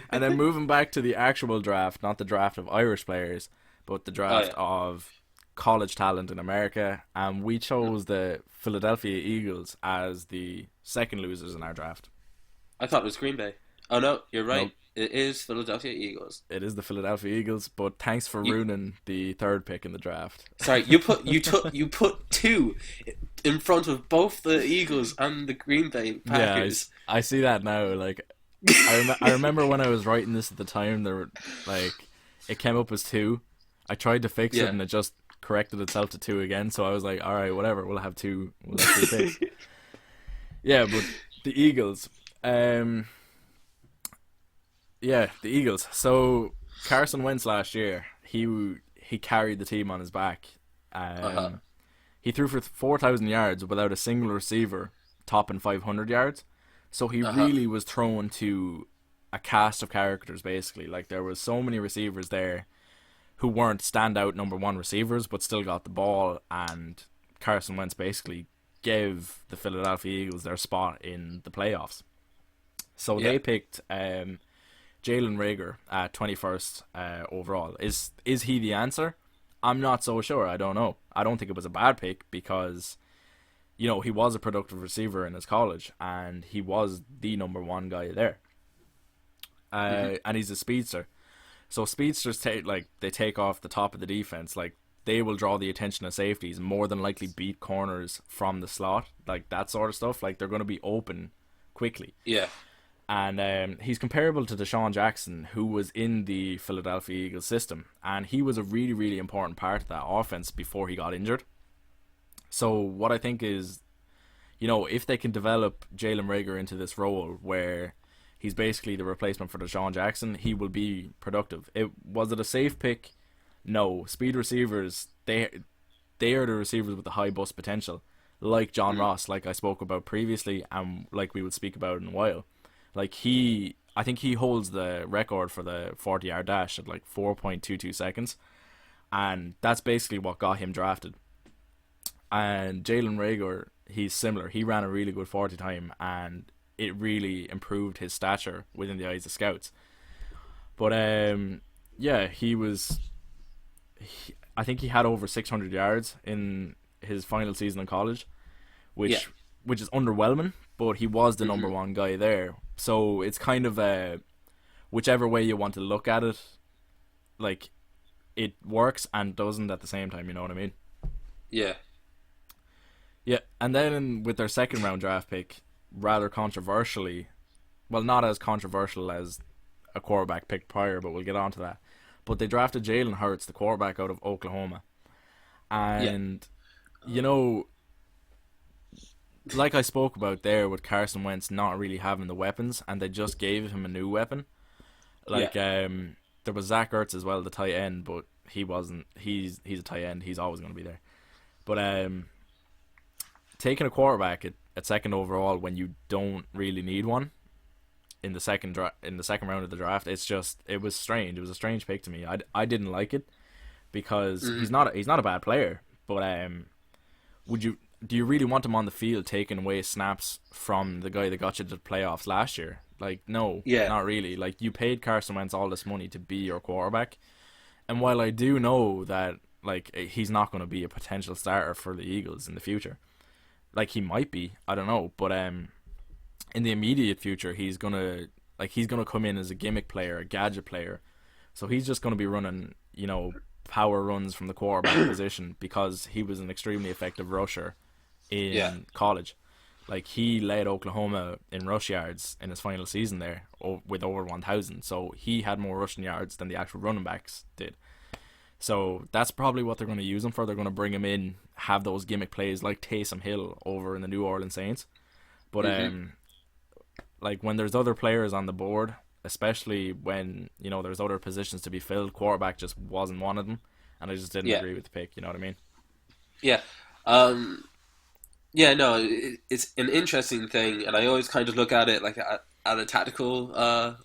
and then moving back to the actual draft, not the draft of Irish players, but the Oh draft yeah, of college talent in America, and we chose the Philadelphia Eagles as the second losers in our draft. I thought it was Green Bay. Oh no, you're right. Nope, It is Philadelphia Eagles. it is the Philadelphia Eagles, but thanks for You ruining the third pick in the draft. sorry, you put two in front of both the Eagles and the Green Bay Yeah, Packers. I see that now. Like, I remember when I was writing this at the time, there were like it came up as two. I tried to fix it Yeah. and it just corrected itself to two again. So I was like, all right, whatever, we'll have two. We'll have two picks. Yeah, but the Eagles. Um, yeah, the Eagles. So Carson Wentz last year, he carried the team on his back. Uh-huh. Um, he threw for 4,000 yards without a single receiver topping 500 yards. So he Uh-huh. really was thrown to a cast of characters basically. Like there was so many receivers there who weren't standout number one receivers, but still got the ball. And Carson Wentz basically gave the Philadelphia Eagles their spot in the playoffs. So Yeah. they picked Jalen Rager at 21st overall. Is he the answer? I'm not so sure. I don't know. I don't think it was a bad pick because he was a productive receiver in his college and he was the number one guy there. Hmm. And he's a speedster. So speedsters they take off the top of the defense. Like they will draw the attention of safeties, more than likely beat corners from the slot, like that sort of stuff. Like they're going to be open quickly. Yeah. And he's comparable to Deshaun Jackson, who was in the Philadelphia Eagles system, and he was a really, really important part of that offense before he got injured. So what I think is, if they can develop Jalen Rager into this role where he's basically the replacement for Deshaun Jackson, he will be productive. Was it a safe pick? No. Speed receivers, they are the receivers with the high bust potential, like John Mm. Ross, like I spoke about previously, and like we would speak about in a while. Like I think he holds the record for the 40-yard dash at like 4.22 seconds, and that's basically what got him drafted. And Jalen Rager, he's similar. He ran a really good 40 time, and it really improved his stature within the eyes of scouts. But yeah, I think he had over 600 yards in his final season in college, Yeah. which is underwhelming. But he was the number Hmm. one guy there, so it's kind of whichever way you want to look at it, like it works and doesn't at the same time. You know what I mean? Yeah. Yeah, and then with their second round draft pick, rather controversially, well, not as controversial as a quarterback picked prior, but we'll get on to that. But they drafted Jalen Hurts, the quarterback out of Oklahoma. Yeah. And, you know, like I spoke about there with Carson Wentz not really having the weapons, and they just gave him a new weapon. Yeah. Like, there was Zach Ertz as well, the tight end, but he wasn't. He's a tight end. He's always going to be there. But taking a quarterback at second overall when you don't really need one in the in the second round of the draft, it was strange. It was a strange pick to me. I didn't like it because Hmm. he's not a bad player, but would you do you really want him on the field taking away snaps from the guy that got you to the playoffs last year? Like no, Yeah. not really. Like you paid Carson Wentz all this money to be your quarterback, and while I do know that like he's not going to be a potential starter for the Eagles in the future, like he might be, I don't know, but in the immediate future he's gonna come in as a gimmick player, a gadget player. So he's just gonna be running, power runs from the quarterback position because he was an extremely effective rusher Yeah. in college. Like he led Oklahoma in rush yards in his final season there with over 1,000. So he had more rushing yards than the actual running backs did. So that's probably what they're going to use him for. They're going to bring him in, have those gimmick plays like Taysom Hill over in the New Orleans Saints. But Hmm. like when there's other players on the board, especially when there's other positions to be filled, quarterback just wasn't one of them, and I just didn't Yeah. agree with the pick. You know what I mean? Yeah. Um, yeah, no, it's an interesting thing, and I always kind of look at it like at a tactical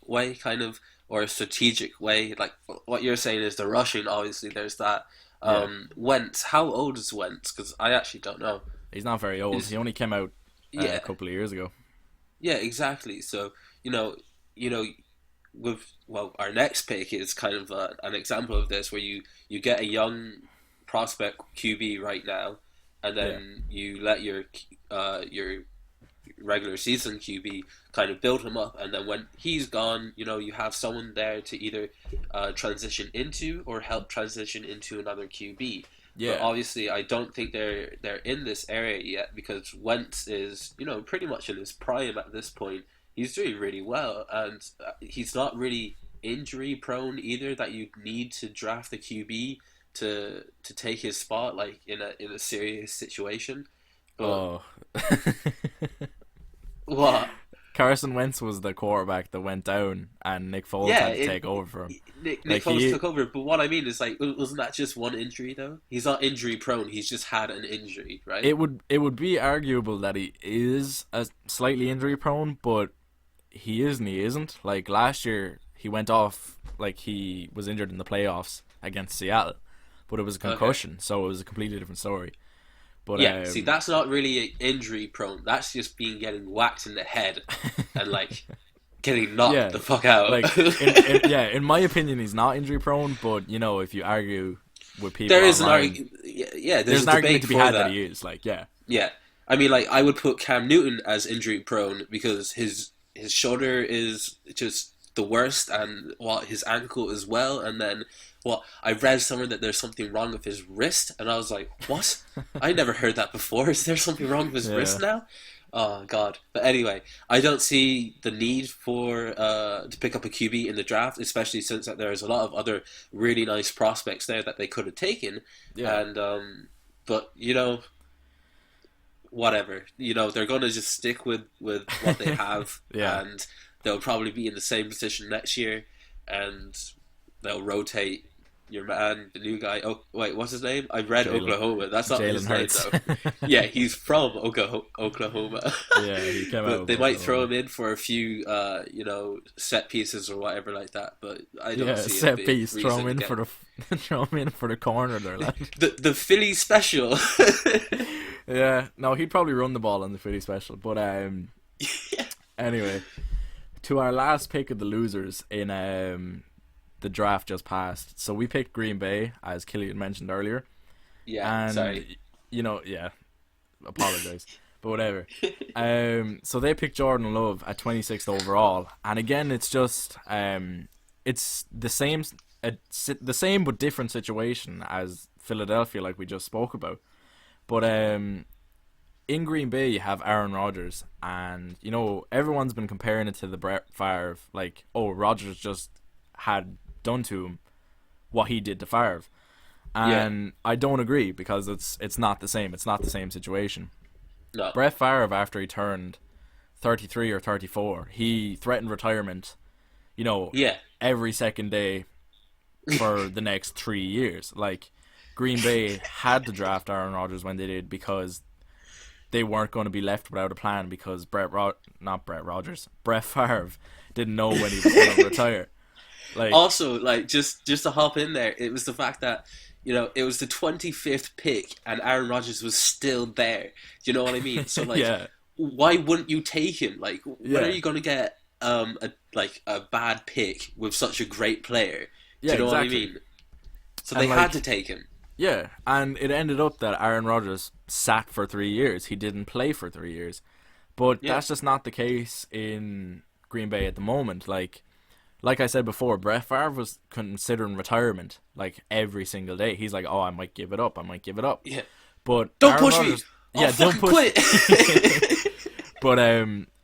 way, kind of, or a strategic way. Like what you're saying is the rushing. Obviously, there's that. Yeah, Wentz, how old is Wentz? Because I actually don't know. he's not very old. He Is only came out a Yeah, couple of years ago. yeah, exactly. So you know, you know, with our next pick is kind of an example of this, where you get a young prospect QB right now, and Yeah, then you let your regular season QB kind of build him up, and then when he's gone, you have someone there to either transition into or help transition into another QB. But yeah, obviously, I don't think they're in this area yet because Wentz is pretty much in his prime at this point he's doing really well, and he's not really injury prone either. That you need to draft a QB to take his spot, like in a serious situation. But Oh. what? Carson Wentz was the quarterback that went down, and Nick Foles Yeah, had to take over for him. Nick Like Foles he, took over. But what I mean is, like, wasn't that just one injury though? He's not injury prone. He's just had an injury, right? it would be arguable that he is a slightly injury prone, but he is and he isn't. Like last year, he went off like he was injured in the playoffs against Seattle, but it was a Okay. concussion, so it was a completely different story. But Yeah, see, that's not really injury prone. That's just being getting whacked in the head and like getting knocked yeah, the fuck out. like in my opinion, he's not injury prone. But if you argue with people There is an online, argument. Yeah, there's there's a an argument debate to be for had that that. he is. Like, yeah, Yeah, I mean, like I would put Cam Newton as injury prone because his shoulder is just the worst, and what his ankle as well, and then what I read somewhere that there's something wrong with his wrist, and I was like, what? I never heard that before. Is there something wrong with his yeah, wrist now? Oh God! But anyway, I don't see the need for to pick up a QB in the draft, especially since that there's a lot of other really nice prospects there that they could have taken, yeah, and but whatever. They're going to just stick with what they have, yeah. and they'll probably be in the same position next year, and they'll rotate your man, the new guy. Oh, wait, what's his name? I read Jalen Oklahoma. That's not Jalen his name, Hurts. though. Yeah, he's from Oklahoma. Yeah, he came out But of they might throw Oklahoma. him in for a few, set pieces or whatever like that. But I don't Yeah, see a set big piece. Throw reason him to in get for the throw him in for the corner there, lad. the Philly special. Yeah, no, he'd probably run the ball on the Philly special. But Yeah. anyway, to our last pick of the losers in the draft just passed. So we picked Green Bay, as Killian mentioned earlier, Yeah, and sorry. yeah, apologize, but whatever. So they picked Jordan Love at 26th overall, and again, it's just it's the same but different situation as Philadelphia, like we just spoke about. But in Green Bay, you have Aaron Rodgers, and everyone's been comparing it to the Brett Favre, like, oh, Rodgers just had done to him what he did to Favre, Yeah, and I don't agree because it's not the same. It's not the same situation. no. Brett Favre, after he turned 33 or 34, he threatened retirement, Yeah, every second day for the next 3 years. Like, Green Bay had to draft Aaron Rodgers when they did because they weren't going to be left without a plan because Brett Favre didn't know when he was going to retire. Like, also, like just to hop in there, it was the fact that it was the 25th pick and Aaron Rodgers was still there. Do you know what I mean? So like, yeah, why wouldn't you take him? Like, when are yeah, you going to get a bad pick with such a great player? Do yeah, you know what I exactly. mean? So they And had like, to take him. yeah, and it ended up that Aaron Rodgers sat for 3 years. He didn't play for 3 years, but Yeah, that's just not the case in Green Bay at the moment. Like I said before, Brett Favre was considering retirement like every single day. He's like, "Oh, I might give it up. I might give it up." yeah. But Don't Aaron push me. Rodgers, I'll yeah, don't fucking push. quit. But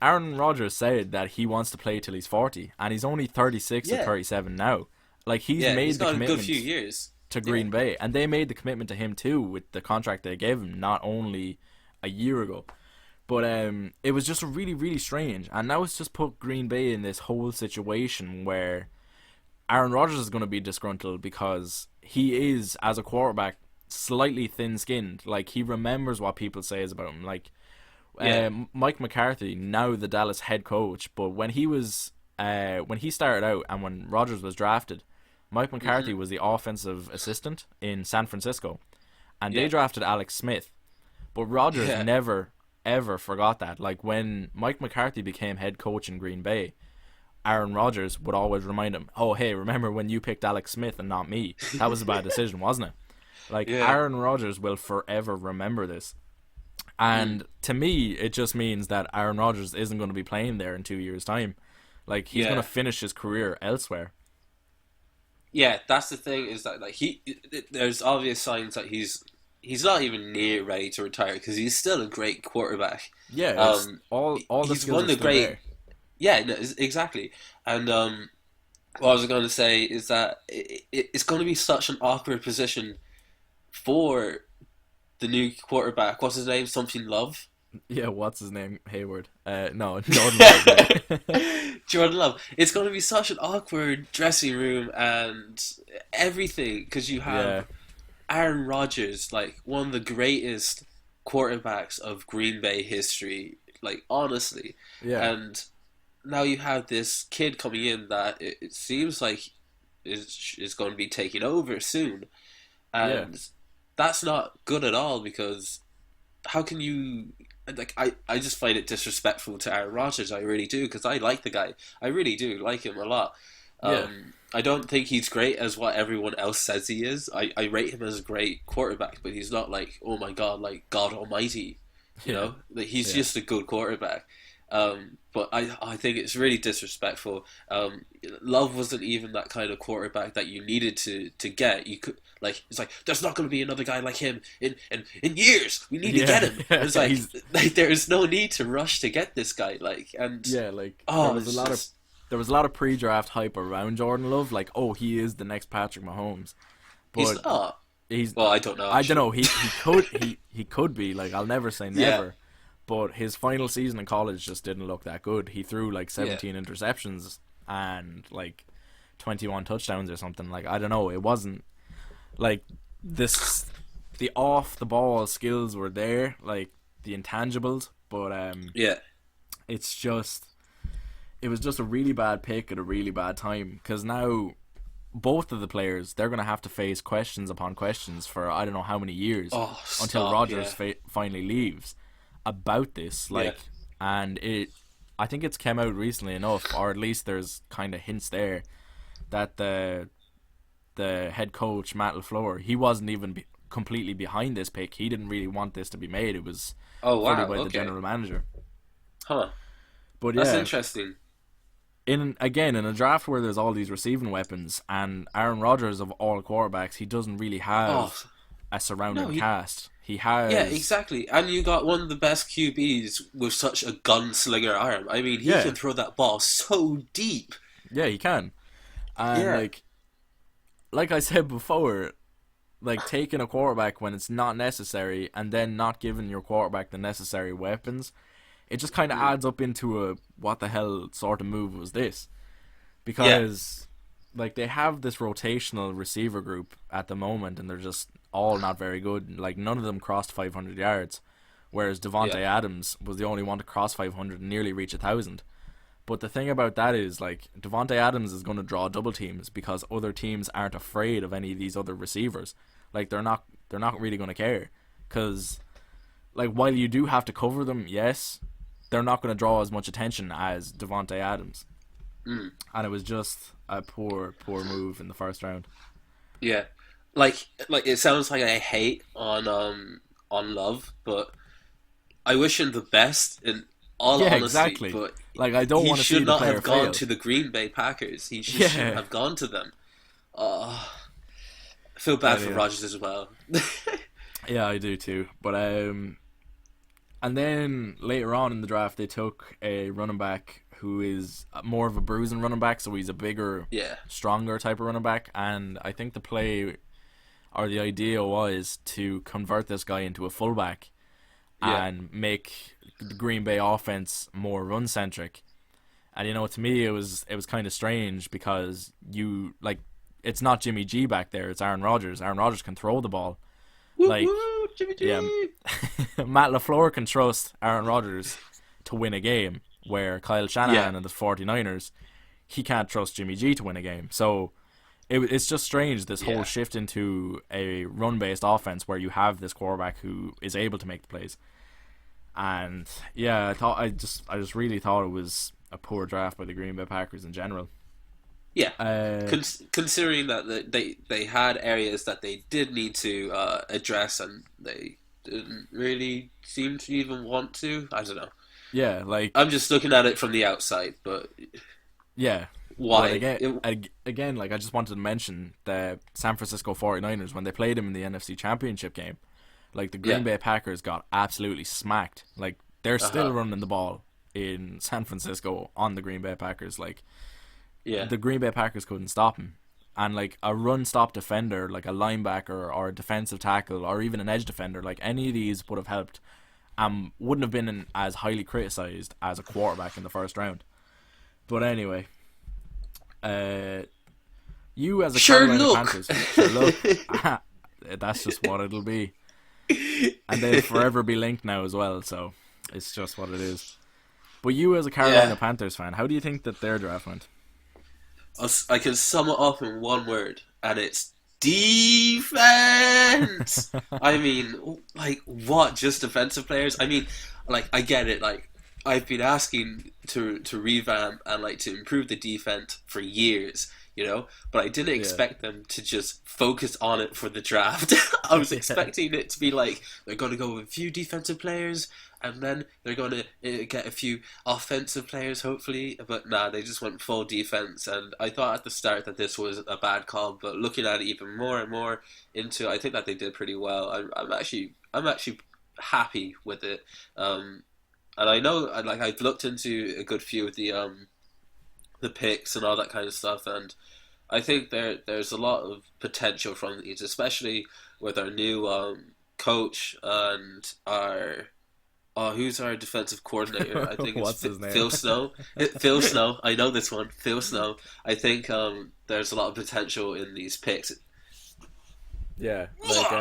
Aaron Rodgers said that he wants to play till he's 40, and he's only 36 or Yeah, 37 now. Like, he's yeah. He's made the got a good few commitment years. to Yeah, Green Bay, and they made the commitment to him too with the contract they gave him not only a year ago. But it was just really, really strange, and now it's just put Green Bay in this whole situation where Aaron Rodgers is going to be disgruntled because he is, as a quarterback, slightly thin-skinned. Like, he remembers what people say about him. Like, yeah, Mike McCarthy, now the Dallas head coach, but when he started out and when Rodgers was drafted, Mike McCarthy was the offensive assistant in San Francisco, and they yeah, drafted Alex Smith. But Rodgers yeah. never ever forgot that. Like, when Mike McCarthy became head coach in Green Bay, Aaron Rodgers would always remind him, "Oh, hey, remember when you picked Alex Smith and not me? That was a bad decision, wasn't it?" Like, Yeah. Aaron Rodgers will forever remember this. Mm. And to me, it just means that Aaron Rodgers isn't going to be playing there in 2 years' time. Like, he's going to Yeah. finish his career elsewhere. Yeah, that's the thing is that like there's obvious signs that he's not even near ready to retire because he's still a great quarterback. Yeah, it's Um, all the he's skills one are of the still great there. Yeah, no, exactly. And what I was going to say is that it's going to be such an awkward position for the new quarterback. What's his name? Something Love. Yeah, what's his name? Hayward. No, Jordan Love. Yeah. Jordan Love. It's going to be such an awkward dressing room and everything because you Yeah, have Aaron Rodgers, like one of the greatest quarterbacks of Green Bay history, like honestly, yeah, and now you have this kid coming in that it seems like is going to be taking over soon, yeah, and that's not good at all because how can you like I just find it disrespectful to Aaron Rodgers. I really do because I like the guy. I really do like him a lot. yeah, I don't think he's great as what everyone else says he is. I rate him as a great quarterback, but he's not like oh my god like God Almighty. You yeah, know, like he's yeah, just a good quarterback. But I think it's really disrespectful. Love wasn't even that kind of quarterback that you needed to get. You could like it's like there's not going to be another guy like him in years. We need to get yeah, him. yeah. It's like He's like there is no need to rush to get this guy. Like and yeah, like oh, it's just there was a lot of pre-draft hype around Jordan Love, like, oh, he is the next Patrick Mahomes, he's but not. he's Well, I don't know I don't actually. know, he could be, like, I'll never say Yeah, never, but his final season in college just didn't look that good. He threw like yeah, 17 interceptions and like 21 touchdowns or something. Like, I don't know, it wasn't like this. The off the ball skills were there, like the intangibles, but yeah, it's just it was just a really bad pick at a really bad time because now both of the players, they're going to have to face questions upon questions for I don't know how many years oh until stop, Rodgers yeah, finally leaves about this, yeah, like, and it I think it's came out recently enough, or at least there's kind of hints there that the head coach Matt LaFleur, he wasn't even completely behind this pick. He didn't really want this to be made. It was oh fully wow, by the okay, general manager. huh, But that's yeah, interesting. in a draft where there's all these receiving weapons and Aaron Rodgers of all quarterbacks, he doesn't really Oh have a no, surrounding he, cast. He yeah, has, exactly. And you got one of the best QBs with such a gunslinger arm. I mean, he yeah, can throw that ball so deep. yeah, he can. And Yeah. like I said before, like taking a quarterback when it's not necessary and then not giving your quarterback the necessary weapons, it just kind of Mm. adds up into a what the hell sort of move was this? Yeah. Because like they have this rotational receiver group at the moment and they're just all not very good. Like none of them crossed 500 yards, whereas Devonte Yeah. Adams was the only one to cross 500 and nearly reach 1,000. But the thing about that is, like, Devonte Adams is going to draw double teams because other teams aren't afraid of any of these other receivers. Like, they're not really going to care because, like, while you do have to cover them, yes, they're not going to draw as much attention as Devonte Adams. Mm. And it was just a poor move in the first round. Yeah. Like it sounds like I hate on Love, but I wish him the best in all Yeah, honesty, exactly. but Like, I don't he want to see should the not player have gone fail. to the Green Bay Packers. He just shouldn't Yeah, have gone to them. Uh, I feel bad but for yeah, Rodgers as well. yeah, I do too. But and then later on in the draft, they took a running back who is more of a bruising running back, so he's a bigger, Yeah. stronger type of running back. And I think the play or the idea was to convert this guy into a fullback Yeah. and make the Green Bay offense more run centric. And to me, it was kind of strange because you like it's not Jimmy G back there; it's Aaron Rodgers. Aaron Rodgers can throw the ball. Woo Like, woo, Jimmy yeah, G. Matt LaFleur can trust Aaron Rodgers to win a game, where Kyle Yeah. Shanahan and the 49ers, he can't trust Jimmy G to win a game. So it's just strange, this whole Yeah. shift into a run-based offense where you have this quarterback who is able to make the plays. And yeah, I just really thought it was a poor draft by the Green Bay Packers in general. Yeah. Uh, Considering that they had areas that they did need to address and they didn't really seem to even want to. I don't know. yeah, like I'm just looking at it from the outside, but yeah. But why? again, like I just wanted to mention the San Francisco 49ers when they played him in the NFC Championship game. Like the Yeah. Green Bay Packers got absolutely smacked. Like they're Uh huh. still running the ball in San Francisco on the Green Bay Packers. Like, Yeah. the Green Bay Packers couldn't stop him. And like a run stop defender, like a linebacker or a defensive tackle or even an edge defender, like any of these would have helped, wouldn't have been as highly criticized as a quarterback in the first round. But anyway, you as a Carolina Panthers, sure look, that's just what it'll be, and they'll forever be linked now as well. So it's just what it is. But you as a Carolina Panthers fan, how do you think that their draft went? I can sum it up in one word, and it's defense. I mean, like, what? Just defensive players? I mean, like, I get it. Like, I've been asking to revamp and like to improve the defense for years, you know, but I didn't expect them to just focus on it for the draft. I was expecting it to be like they're going to go with a few defensive players and then they're going to get a few offensive players, hopefully. But nah, they just went full defense, and I thought at the start that this was a bad call. But looking at it even more and more into, I think that they did pretty well. I'm actually happy with it. And I know, like, I've looked into a good few of the picks and all that kind of stuff, and I think there's a lot of potential from these, especially with our new coach and our. Who's our defensive coordinator? I think it's Phil Snow. Phil Snow. I know this one. Phil Snow. I think there's a lot of potential in these picks. Yeah, like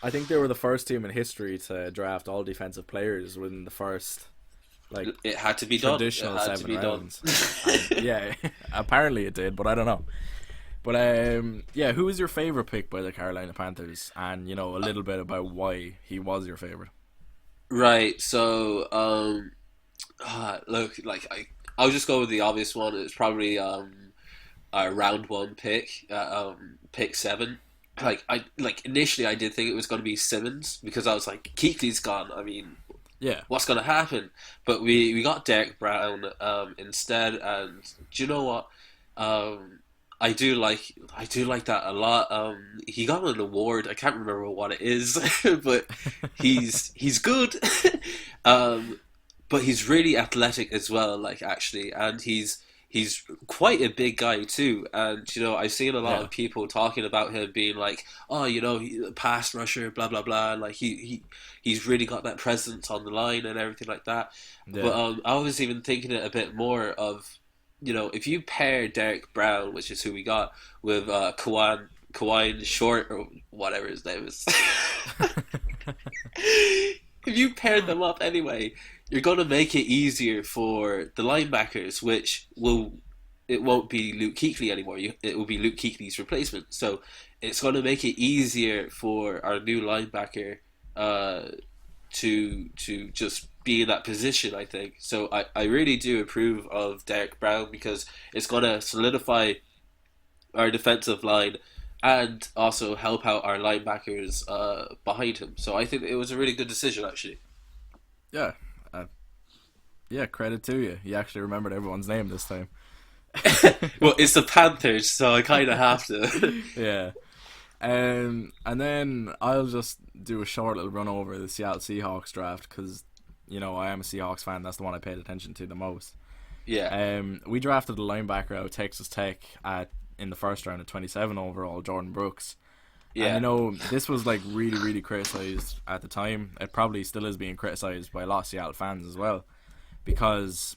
I think they were the first team in history to draft all defensive players within the first, like, it had to be traditional done. 7 rounds. Yeah, apparently it did, but I don't know. But yeah, who was your favorite pick by the Carolina Panthers? And you know, a little bit about why he was your favorite. Right. So, look, like I'll just go with the obvious one. It's probably a round 1 pick, pick 7. Initially I did think it was going to be Simmons because I was like, Kuechly's gone. I mean, yeah, what's going to happen? But we got Derek Brown instead, and do you know what? I do like that a lot. He got an award. I can't remember what it is, but he's good. But he's really athletic as well. Like, actually, and he's quite a big guy too. And you know, I've seen a lot of people talking about him being like, oh, you know, pass rusher, blah blah blah. And like he's really got that presence on the line and everything like that. Yeah. But I was even thinking it a bit more of, you know, if you pair Derek Brown, which is who we got, with Kawan Short or whatever his name is, if you pair them up anyway, you're going to make it easier for the linebackers, which it won't be Luke Kuechly anymore. It will be Luke Kuechly's replacement. So it's going to make it easier for our new linebacker to just be in that position, I think. So I really do approve of Derek Brown because it's going to solidify our defensive line and also help out our linebackers behind him. So I think it was a really good decision, actually. Yeah. Yeah, credit to you. You actually remembered everyone's name this time. Well, it's the Panthers, so I kind of have to. Yeah. And then I'll just do a short little run over the Seattle Seahawks draft because, you know, I am a Seahawks fan. That's the one I paid attention to the most. Yeah. We drafted a linebacker out of Texas Tech in the first round at 27 overall, Jordan Brooks. Yeah. And, you know, this was like really, really criticized at the time. It probably still is being criticized by a lot of Seattle fans as well. Because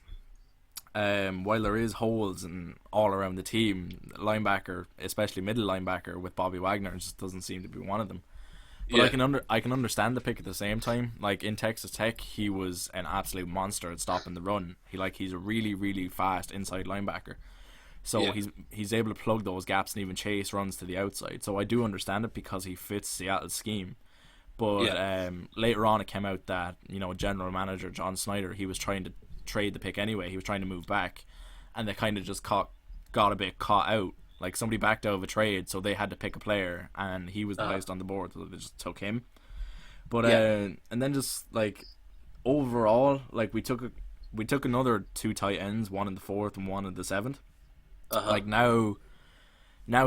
while there is holes in all around the team, linebacker, especially middle linebacker with Bobby Wagner, just doesn't seem to be one of them. But yeah. I can understand the pick at the same time. Like in Texas Tech, he was an absolute monster at stopping the run. He's a really, really fast inside linebacker. So he's able to plug those gaps and even chase runs to the outside. So I do understand it because he fits Seattle's scheme. But later on, it came out that, you know, general manager John Snyder, he was trying to trade the pick anyway. He was trying to move back, and they kind of just got a bit caught out. Like somebody backed out of a trade, so they had to pick a player, and he was the highest on the board, so they just took him. But and then just like overall, like we took another 2 tight ends, one in the 4th and one in the 7th. Like now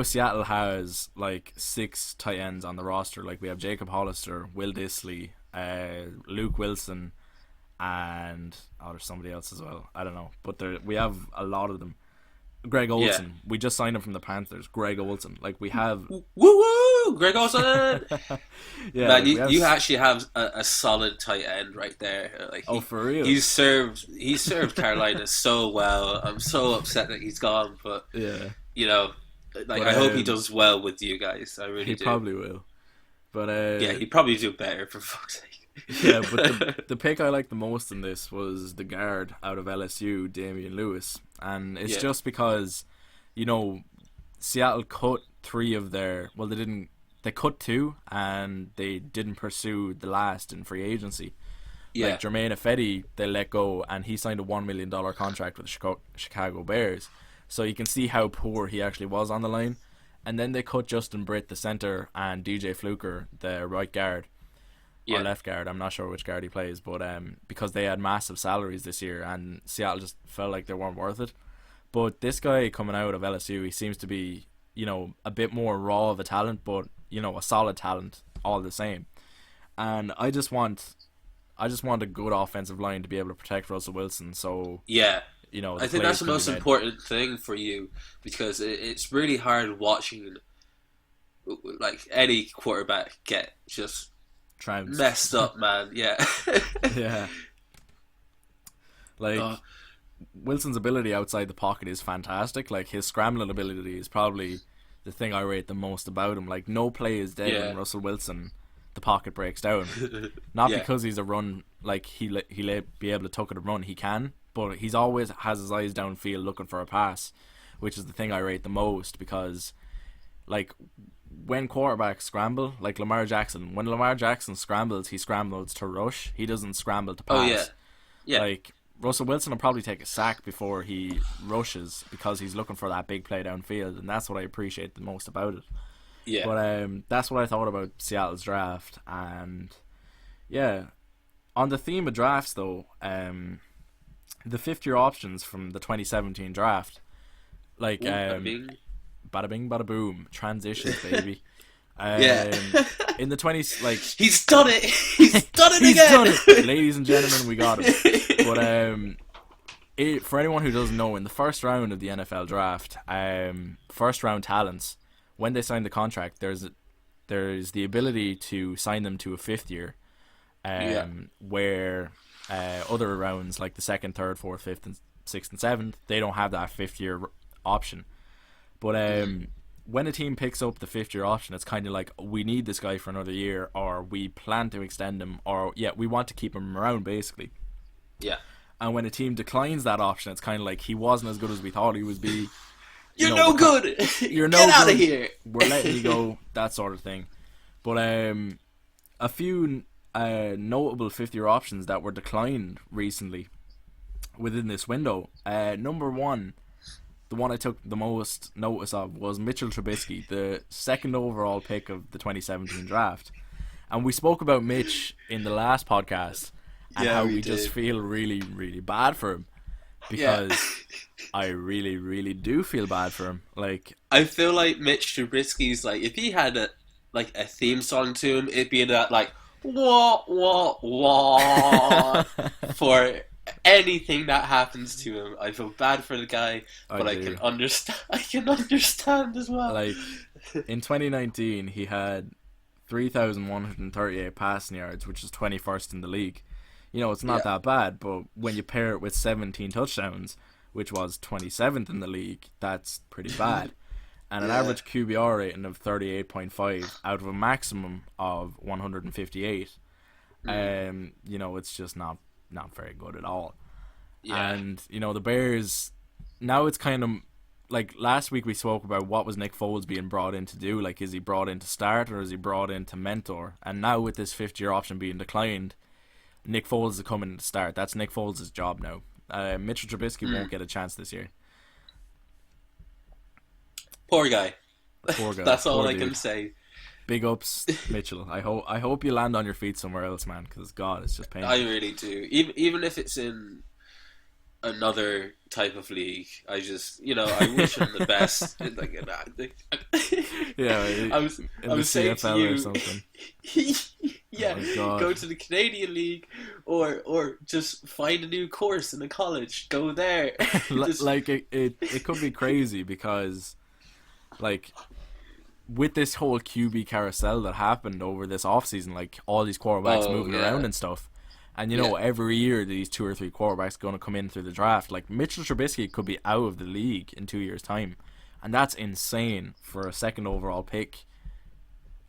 Seattle has like 6 tight ends on the roster. Like we have Jacob Hollister, Will Dissly, Luke Wilson, and there's somebody else as well. I don't know, but we have a lot of them. Greg Olson. Yeah. We just signed him from the Panthers. Greg Olson. Like, we have... Woo woo! Greg Olson! Yeah, Man, like, you actually have a solid tight end right there. Like, for real? He served Carolina so well. I'm so upset that he's gone, but Yeah. you know, like, But, I hope he does well with you guys. I really do. He probably will. But Yeah, he'd probably do better, for fuck's sake. yeah, but the pick I liked the most in this was the guard out of LSU, Damian Lewis. And it's just because, you know, Seattle cut 3 of their... Well, they cut 2, and they didn't pursue the last in free agency. Yeah. Like Jermaine Ifedi, they let go, and he signed a $1 million contract with the Chicago Bears. So you can see how poor he actually was on the line. And then they cut Justin Britt, the center, and DJ Fluker, the right guard. Or left guard, I'm not sure which guard he plays, but because they had massive salaries this year, and Seattle just felt like they weren't worth it. But this guy coming out of LSU, he seems to be, you know, a bit more raw of a talent, but, you know, a solid talent all the same. And I just want a good offensive line to be able to protect Russell Wilson. So yeah, you know, I think that's the most important thing for you, because it's really hard watching like any quarterback get just trounced, messed up, man. Yeah. Yeah. Like Wilson's ability outside the pocket is fantastic. Like, his scrambling ability is probably the thing I rate the most about him. Like, no play is dead when Russell Wilson, the pocket breaks down. Not because he's a run, like he'll be able to tuck it and run. He can, but he's always has his eyes downfield looking for a pass, which is the thing I rate the most, because like when quarterbacks scramble, like Lamar Jackson, when Lamar Jackson scrambles, he scrambles to rush. He doesn't scramble to pass. Oh yeah, yeah. Like, Russell Wilson will probably take a sack before he rushes, because he's looking for that big play downfield, and that's what I appreciate the most about it. Yeah. But that's what I thought about Seattle's draft. And yeah, on the theme of drafts though, the 5th-year options from the 2017 draft, like bada bing. Bada bing, bada boom, transitions, baby. Yeah. In the 20s, like, he's done it. He's done it he's again. done it, ladies and gentlemen. We got it. But for anyone who doesn't know, in the first round of the NFL draft, first round talents, when they sign the contract, there's the ability to sign them to a 5th year, where other rounds like the 2nd, 3rd, 4th, 5th, and 6th and 7th, they don't have that 5th year option. But when a team picks up the 5th year option, it's kind of like, we need this guy for another year, or we plan to extend him, or we want to keep him around, basically. Yeah. And when a team declines that option, it's kind of like, he wasn't as good as we thought he would be. You're no good. You're no Get out good. of here. We're letting you go. That sort of thing. But a few notable 5th year options that were declined recently within this window. Number 1, the one I took the most notice of, was Mitchell Trubisky, the 2nd overall pick of the 2017 draft. And we spoke about Mitch in the last podcast, and how we just feel really, really bad for him. Because I really, really do feel bad for him. Like, I feel like Mitch Trubisky's, like, if he had a theme song to him, it'd be that, like, wah wah wah for anything that happens to him. I feel bad for the guy, but I can understand. I can understand as well. Like, in 2019, he had 3,138 passing yards, which is 21st in the league. You know, it's not that bad, but when you pair it with 17 touchdowns, which was 27th in the league, that's pretty bad. And an average QBR rating of 38.5 out of a maximum of 158. You know, it's just not very good at all. Yeah. And, you know, the Bears, now it's kind of, like, last week we spoke about what was Nick Foles being brought in to do. Like, is he brought in to start, or is he brought in to mentor? And now with this 5th year option being declined, Nick Foles is coming to start. That's Nick Foles' job now. Mitchell Trubisky won't get a chance this year. Poor guy. Poor guy. That's all Poor I dude. can say. Big ups, Mitchell. I hope you land on your feet somewhere else, man. Because God, it's just painful. I really do. Even if it's in another type of league, I just, you know, I wish him the best. Yeah, I was in the saying CFL to you, or something. yeah, Oh my God. go to the Canadian League or just find a new course in a college, go there. Just, Like it could be crazy because like with this whole QB carousel that happened over this offseason, like all these quarterbacks moving around and stuff. And you know, every year these 2 or 3 quarterbacks going to come in through the draft. Like Mitchell Trubisky could be out of the league in 2 years' time, and that's insane for a second overall pick.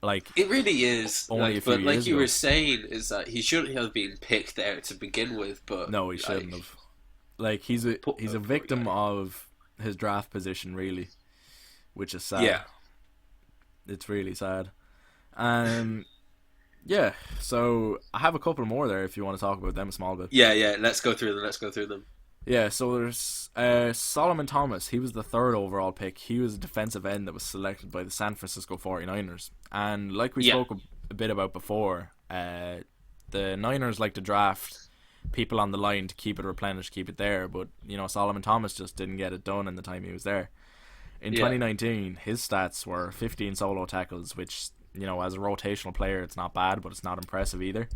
Like it really is. Only a few but like years you ago. were saying, is that he shouldn't have been picked there to begin with. But No, he shouldn't have. Like he's a Poor victim guy. of his draft position, really, which is sad. Yeah. It's really sad. Yeah. So I have a couple more there if you want to talk about them a small bit. Yeah. Let's go through them. Yeah. So there's Solomon Thomas. He was the 3rd overall pick. He was a defensive end that was selected by the San Francisco 49ers. And like we spoke a bit about before, the Niners like to draft people on the line to keep it replenished, keep it there. But you know, Solomon Thomas just didn't get it done in the time he was there. In 2019, his stats were 15 solo tackles, which, you know, as a rotational player, it's not bad, but it's not impressive either.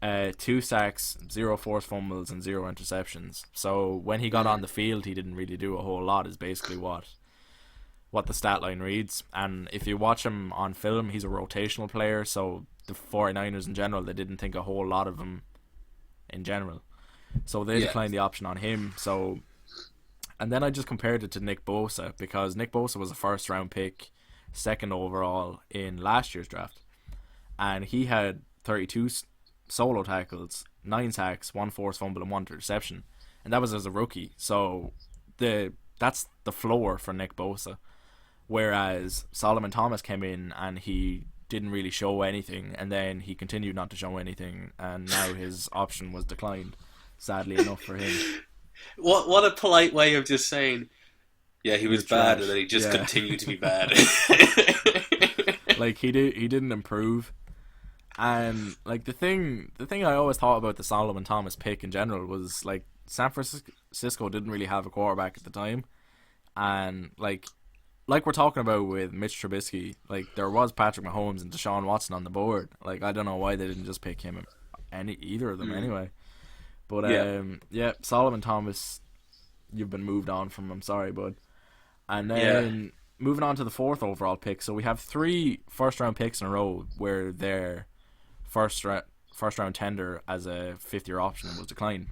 2 sacks, 0 forced fumbles, and 0 interceptions. So when he got on the field, he didn't really do a whole lot, is basically what the stat line reads. And if you watch him on film, he's a rotational player, so the 49ers in general, they didn't think a whole lot of him in general. So they declined the option on him. So, and then I just compared it to Nick Bosa, because Nick Bosa was a 1st round pick, 2nd overall in last year's draft. And he had 32 solo tackles, 9 sacks, 1 forced fumble, and 1 interception. And that was as a rookie. So that's the floor for Nick Bosa. Whereas Solomon Thomas came in and he didn't really show anything, and then he continued not to show anything, and now his option was declined, sadly enough for him. What a polite way of just saying, yeah, he was bad, trash. and then he just continued to be bad. Like he didn't improve. And like the thing I always thought about the Solomon Thomas pick in general was like San Francisco didn't really have a quarterback at the time, and like we're talking about with Mitch Trubisky, like there was Patrick Mahomes and Deshaun Watson on the board. Like I don't know why they didn't just pick him, either of them anyway. But Solomon Thomas, you've been moved on from. I'm sorry, bud. And then moving on to the 4th overall pick. So we have 3 first-round picks in a row where their first round tender as a 5th-year option was declined.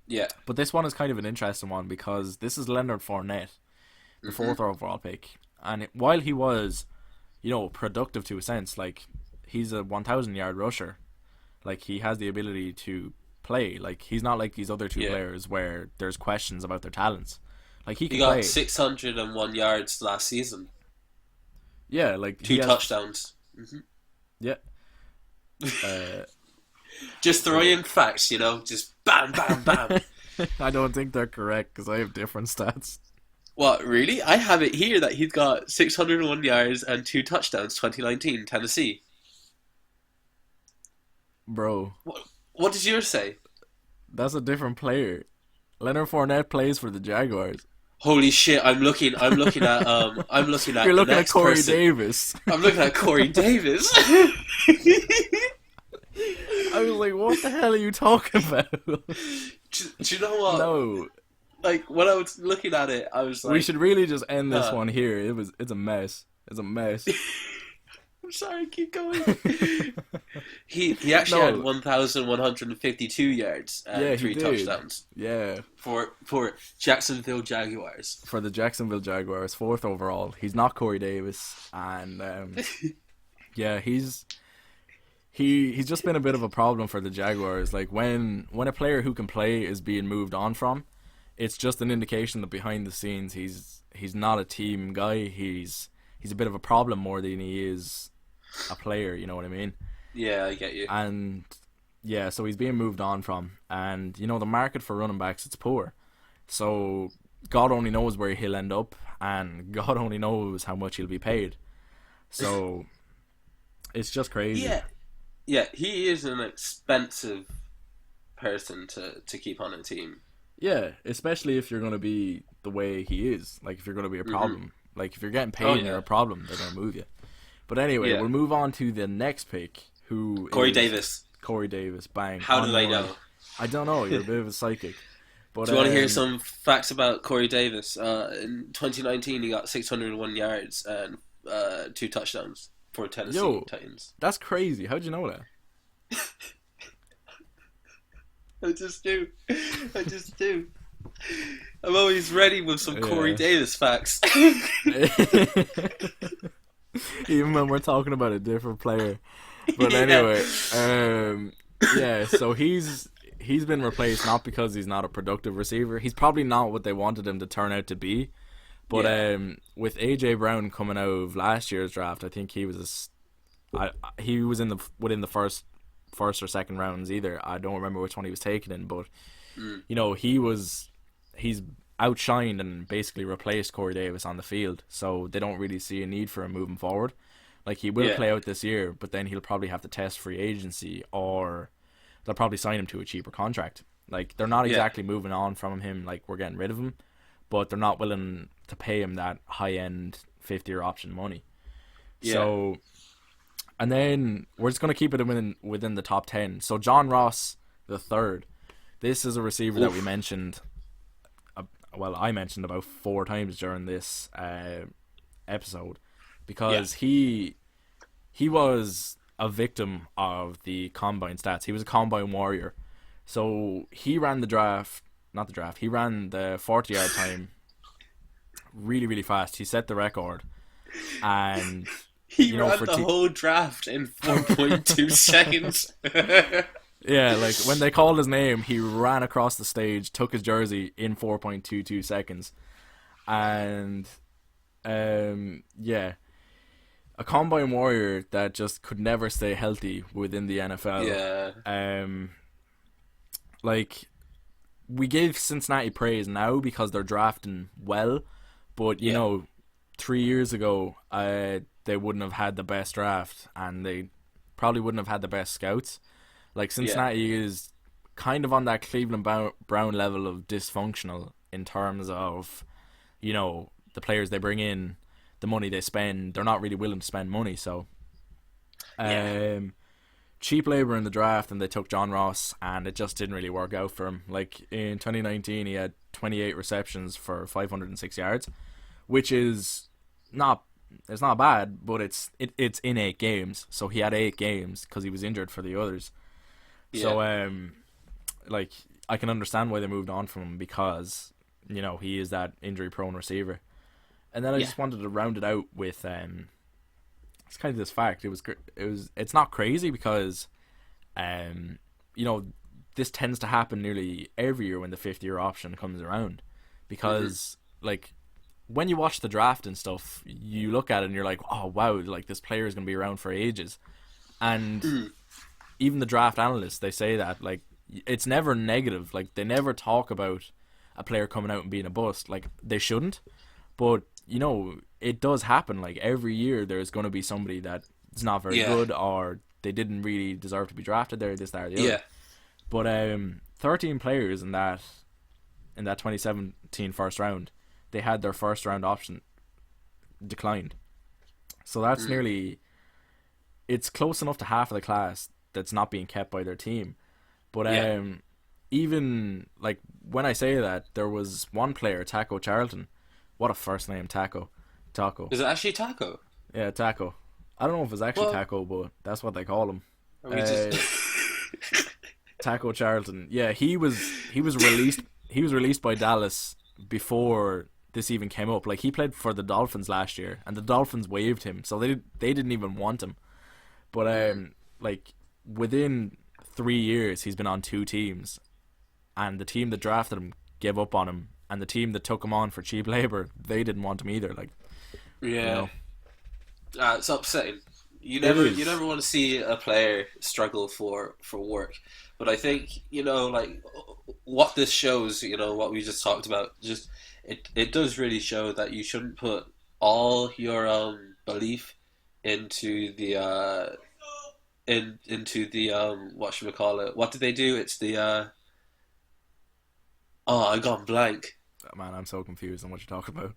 Yeah. But this one is kind of an interesting one because this is Leonard Fournette, the 4th overall pick. And while he was, you know, productive to a sense, like he's a 1,000-yard rusher. Like he has the ability to play. Like he's not like these other 2 players where there's questions about their talents. Like he got play. 601 yards last season. Yeah, like 2 touchdowns. Yeah. Just throwing in facts, you know, just bam, bam, bam. I don't think they're correct because I have different stats. What, really? I have it here that he's got 601 yards and 2 touchdowns 2019, Tennessee. Bro. What does yours say? That's a different player. Leonard Fournette plays for the Jaguars. Holy shit, I'm looking at You're looking the at Corey person. Davis. I'm looking at Corey Davis. I was like, what the hell are you talking about? Do you know what? No. Like, when I was looking at it, I was like... We should really just end this one here. It's a mess. It's a mess. I'm sorry, keep going. He actually had 1,152 yards and 3 touchdowns. Yeah. For Jacksonville Jaguars. For the Jacksonville Jaguars, 4th overall. He's not Corey Davis, and yeah, he's just been a bit of a problem for the Jaguars. Like when a player who can play is being moved on from, it's just an indication that behind the scenes he's not a team guy. He's a bit of a problem more than he is a player, you know what I mean? Yeah, I get you. And yeah, so he's being moved on from, and you know the market for running backs, it's poor. So God only knows where he'll end up, and God only knows how much he'll be paid. So it's just crazy. Yeah, he is an expensive person to keep on a team. Yeah, especially if you're going to be the way he is. Like if you're going to be a problem. Like if you're getting paid and you're a problem, they're going to move you. But anyway, we'll move on to the next pick, who Corey is Davis. Corey Davis, bang. How on did the I line. know? I don't know. You're a bit of a psychic. But Do you want to hear some facts about Corey Davis? In 2019, he got 601 yards and 2 touchdowns for Tennessee Titans. That's crazy. How'd you know that? I just do. I'm always ready with some Corey Davis facts. Even when we're talking about a different player. But anyway, so he's been replaced not because he's not a productive receiver. He's probably not what they wanted him to turn out to be. But with AJ Brown coming out of last year's draft, I think he was within the first or second rounds either. I don't remember which one he was taken in, but he's outshined and basically replaced Corey Davis on the field. So they don't really see a need for him moving forward. Like, he will play out this year, but then he'll probably have to test free agency, or they'll probably sign him to a cheaper contract. Like, they're not exactly moving on from him, like, we're getting rid of him, but they're not willing to pay him that high-end fifth-year option money. Yeah. So, and then we're just going to keep it within the top 10. So, John Ross the third. This is a receiver that we mentioned, I mentioned about 4 times during this episode, because he was a victim of the combine stats. He was a combine warrior. So he ran he ran the 40-yard time really, really fast. He set the record. And he ran the whole draft in 4.2 seconds. Yeah, like, when they called his name, he ran across the stage, took his jersey in 4.22 seconds. And a combine warrior that just could never stay healthy within the NFL. Yeah. Like, we give Cincinnati praise now because they're drafting well, but you know, 3 years ago, they wouldn't have had the best draft, and they probably wouldn't have had the best scouts. Like, Cincinnati is kind of on that Cleveland Brown level of dysfunctional in terms of, you know, the players they bring in, the money they spend. They're not really willing to spend money, so cheap labor in the draft, and they took John Ross, and it just didn't really work out for him. Like, in 2019, he had 28 receptions for 506 yards, which is not bad, but it's in 8 games. So he had 8 games because he was injured for the others. So like, I can understand why they moved on from him, because, you know, he is that injury prone receiver. And then I just wanted to round it out with it's kind of this fact. It's not crazy because you know, this tends to happen nearly every year when the 5th-year option comes around, because like, when you watch the draft and stuff, you look at it and you're like, oh wow, like, this player is going to be around for ages. And even the draft analysts, they say that, like, it's never negative. Like, they never talk about a player coming out and being a bust. Like, they shouldn't. But, you know, it does happen. Like, every year there's going to be somebody that's not very good, or they didn't really deserve to be drafted there, this, that, or the other. But 13 players in that 2017 first round, they had their first round option declined. So that's nearly, it's close enough to half of the class that's not being kept by their team. But even, like, when I say that, there was one player, Taco Charlton. What a first name, Taco. Is it actually Taco? Yeah, Taco. I don't know if it's actually Taco, but that's what they call him. Taco Charlton. Yeah, he was released. He was released by Dallas before this even came up. Like, he played for the Dolphins last year, and the Dolphins waived him, so they didn't even want him. But like, within 3 years, he's been on 2 teams, and the team that drafted him gave up on him, and the team that took him on for cheap labor, they didn't want him either. Like, you know. It's upsetting. You never want to see a player struggle for work. But I think, you know, like, what this shows, you know, what we just talked about, just it does really show that you shouldn't put all your belief into the whatchamacallit. What did they do? It's the I gone blank. Man, I'm so confused on what you're talking about.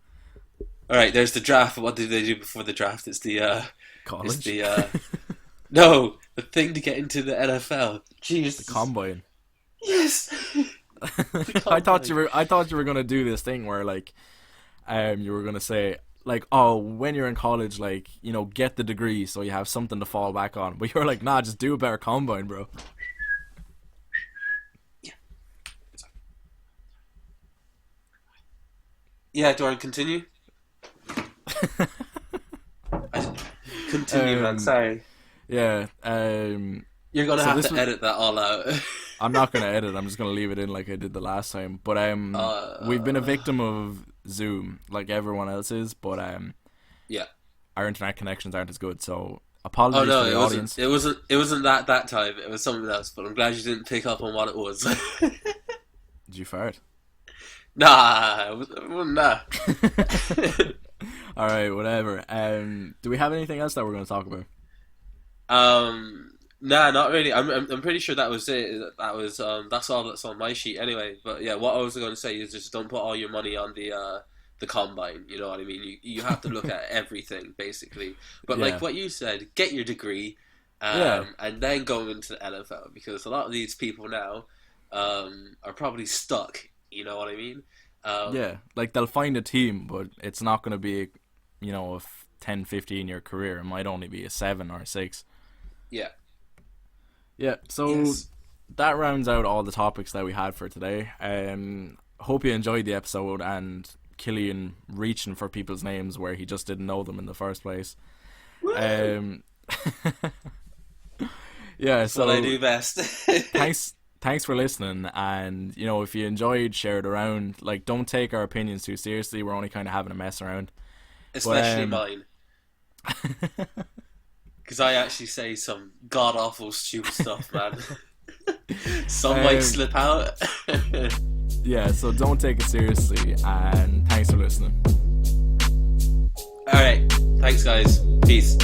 All right, there's the draft. What did they do before the draft? It's the college. It's the No, the thing to get into the NFL. The Jesus. combine. Yes. The I thought you were gonna do this thing where like, you were gonna say like, oh, when you're in college, like, you know, get the degree so you have something to fall back on. But you're like, nah, just do a better combine, bro. Yeah, do I continue? Continue, man. Sorry. Yeah. You're gonna So have this to was. edit that all out. I'm not gonna edit. I'm just gonna leave it in like I did the last time. But we've been a victim of Zoom, like everyone else is. But Yeah. our internet connections aren't as good. So Oh apologies no, for the it wasn't. audience. It wasn't that time. It was something else. But I'm glad you didn't pick up on what it was. Did you fart? Nah, it wasn't that. All right, whatever. Do we have anything else that we're gonna talk about? Nah, not really. I'm pretty sure that was it. That was that's all that's on my sheet anyway. But yeah, what I was going to say is just don't put all your money on the combine. You know what I mean? You have to look at everything basically. But Yeah. like what you said, get your degree, Yeah. and then go into the NFL because a lot of these people now, are probably stuck. You know what I mean? Yeah, like they'll find a team, but it's not gonna be, you know, a 10, 15 year career. It might only be a 7 or a 6. Yeah. Yeah, so Yes. that rounds out all the topics that we had for today. Hope you enjoyed the episode and Killian reaching for people's names where he just didn't know them in the first place. Um, yeah, That's what I so do best. thanks for listening, and you know, if you enjoyed, share it around. Like, don't take our opinions too seriously. We're only kind of having a mess around. Especially um, mine. Because I actually say some god awful stupid stuff, man. Some might slip out. Yeah, so don't take it seriously, and thanks for listening. Alright, thanks guys. Peace.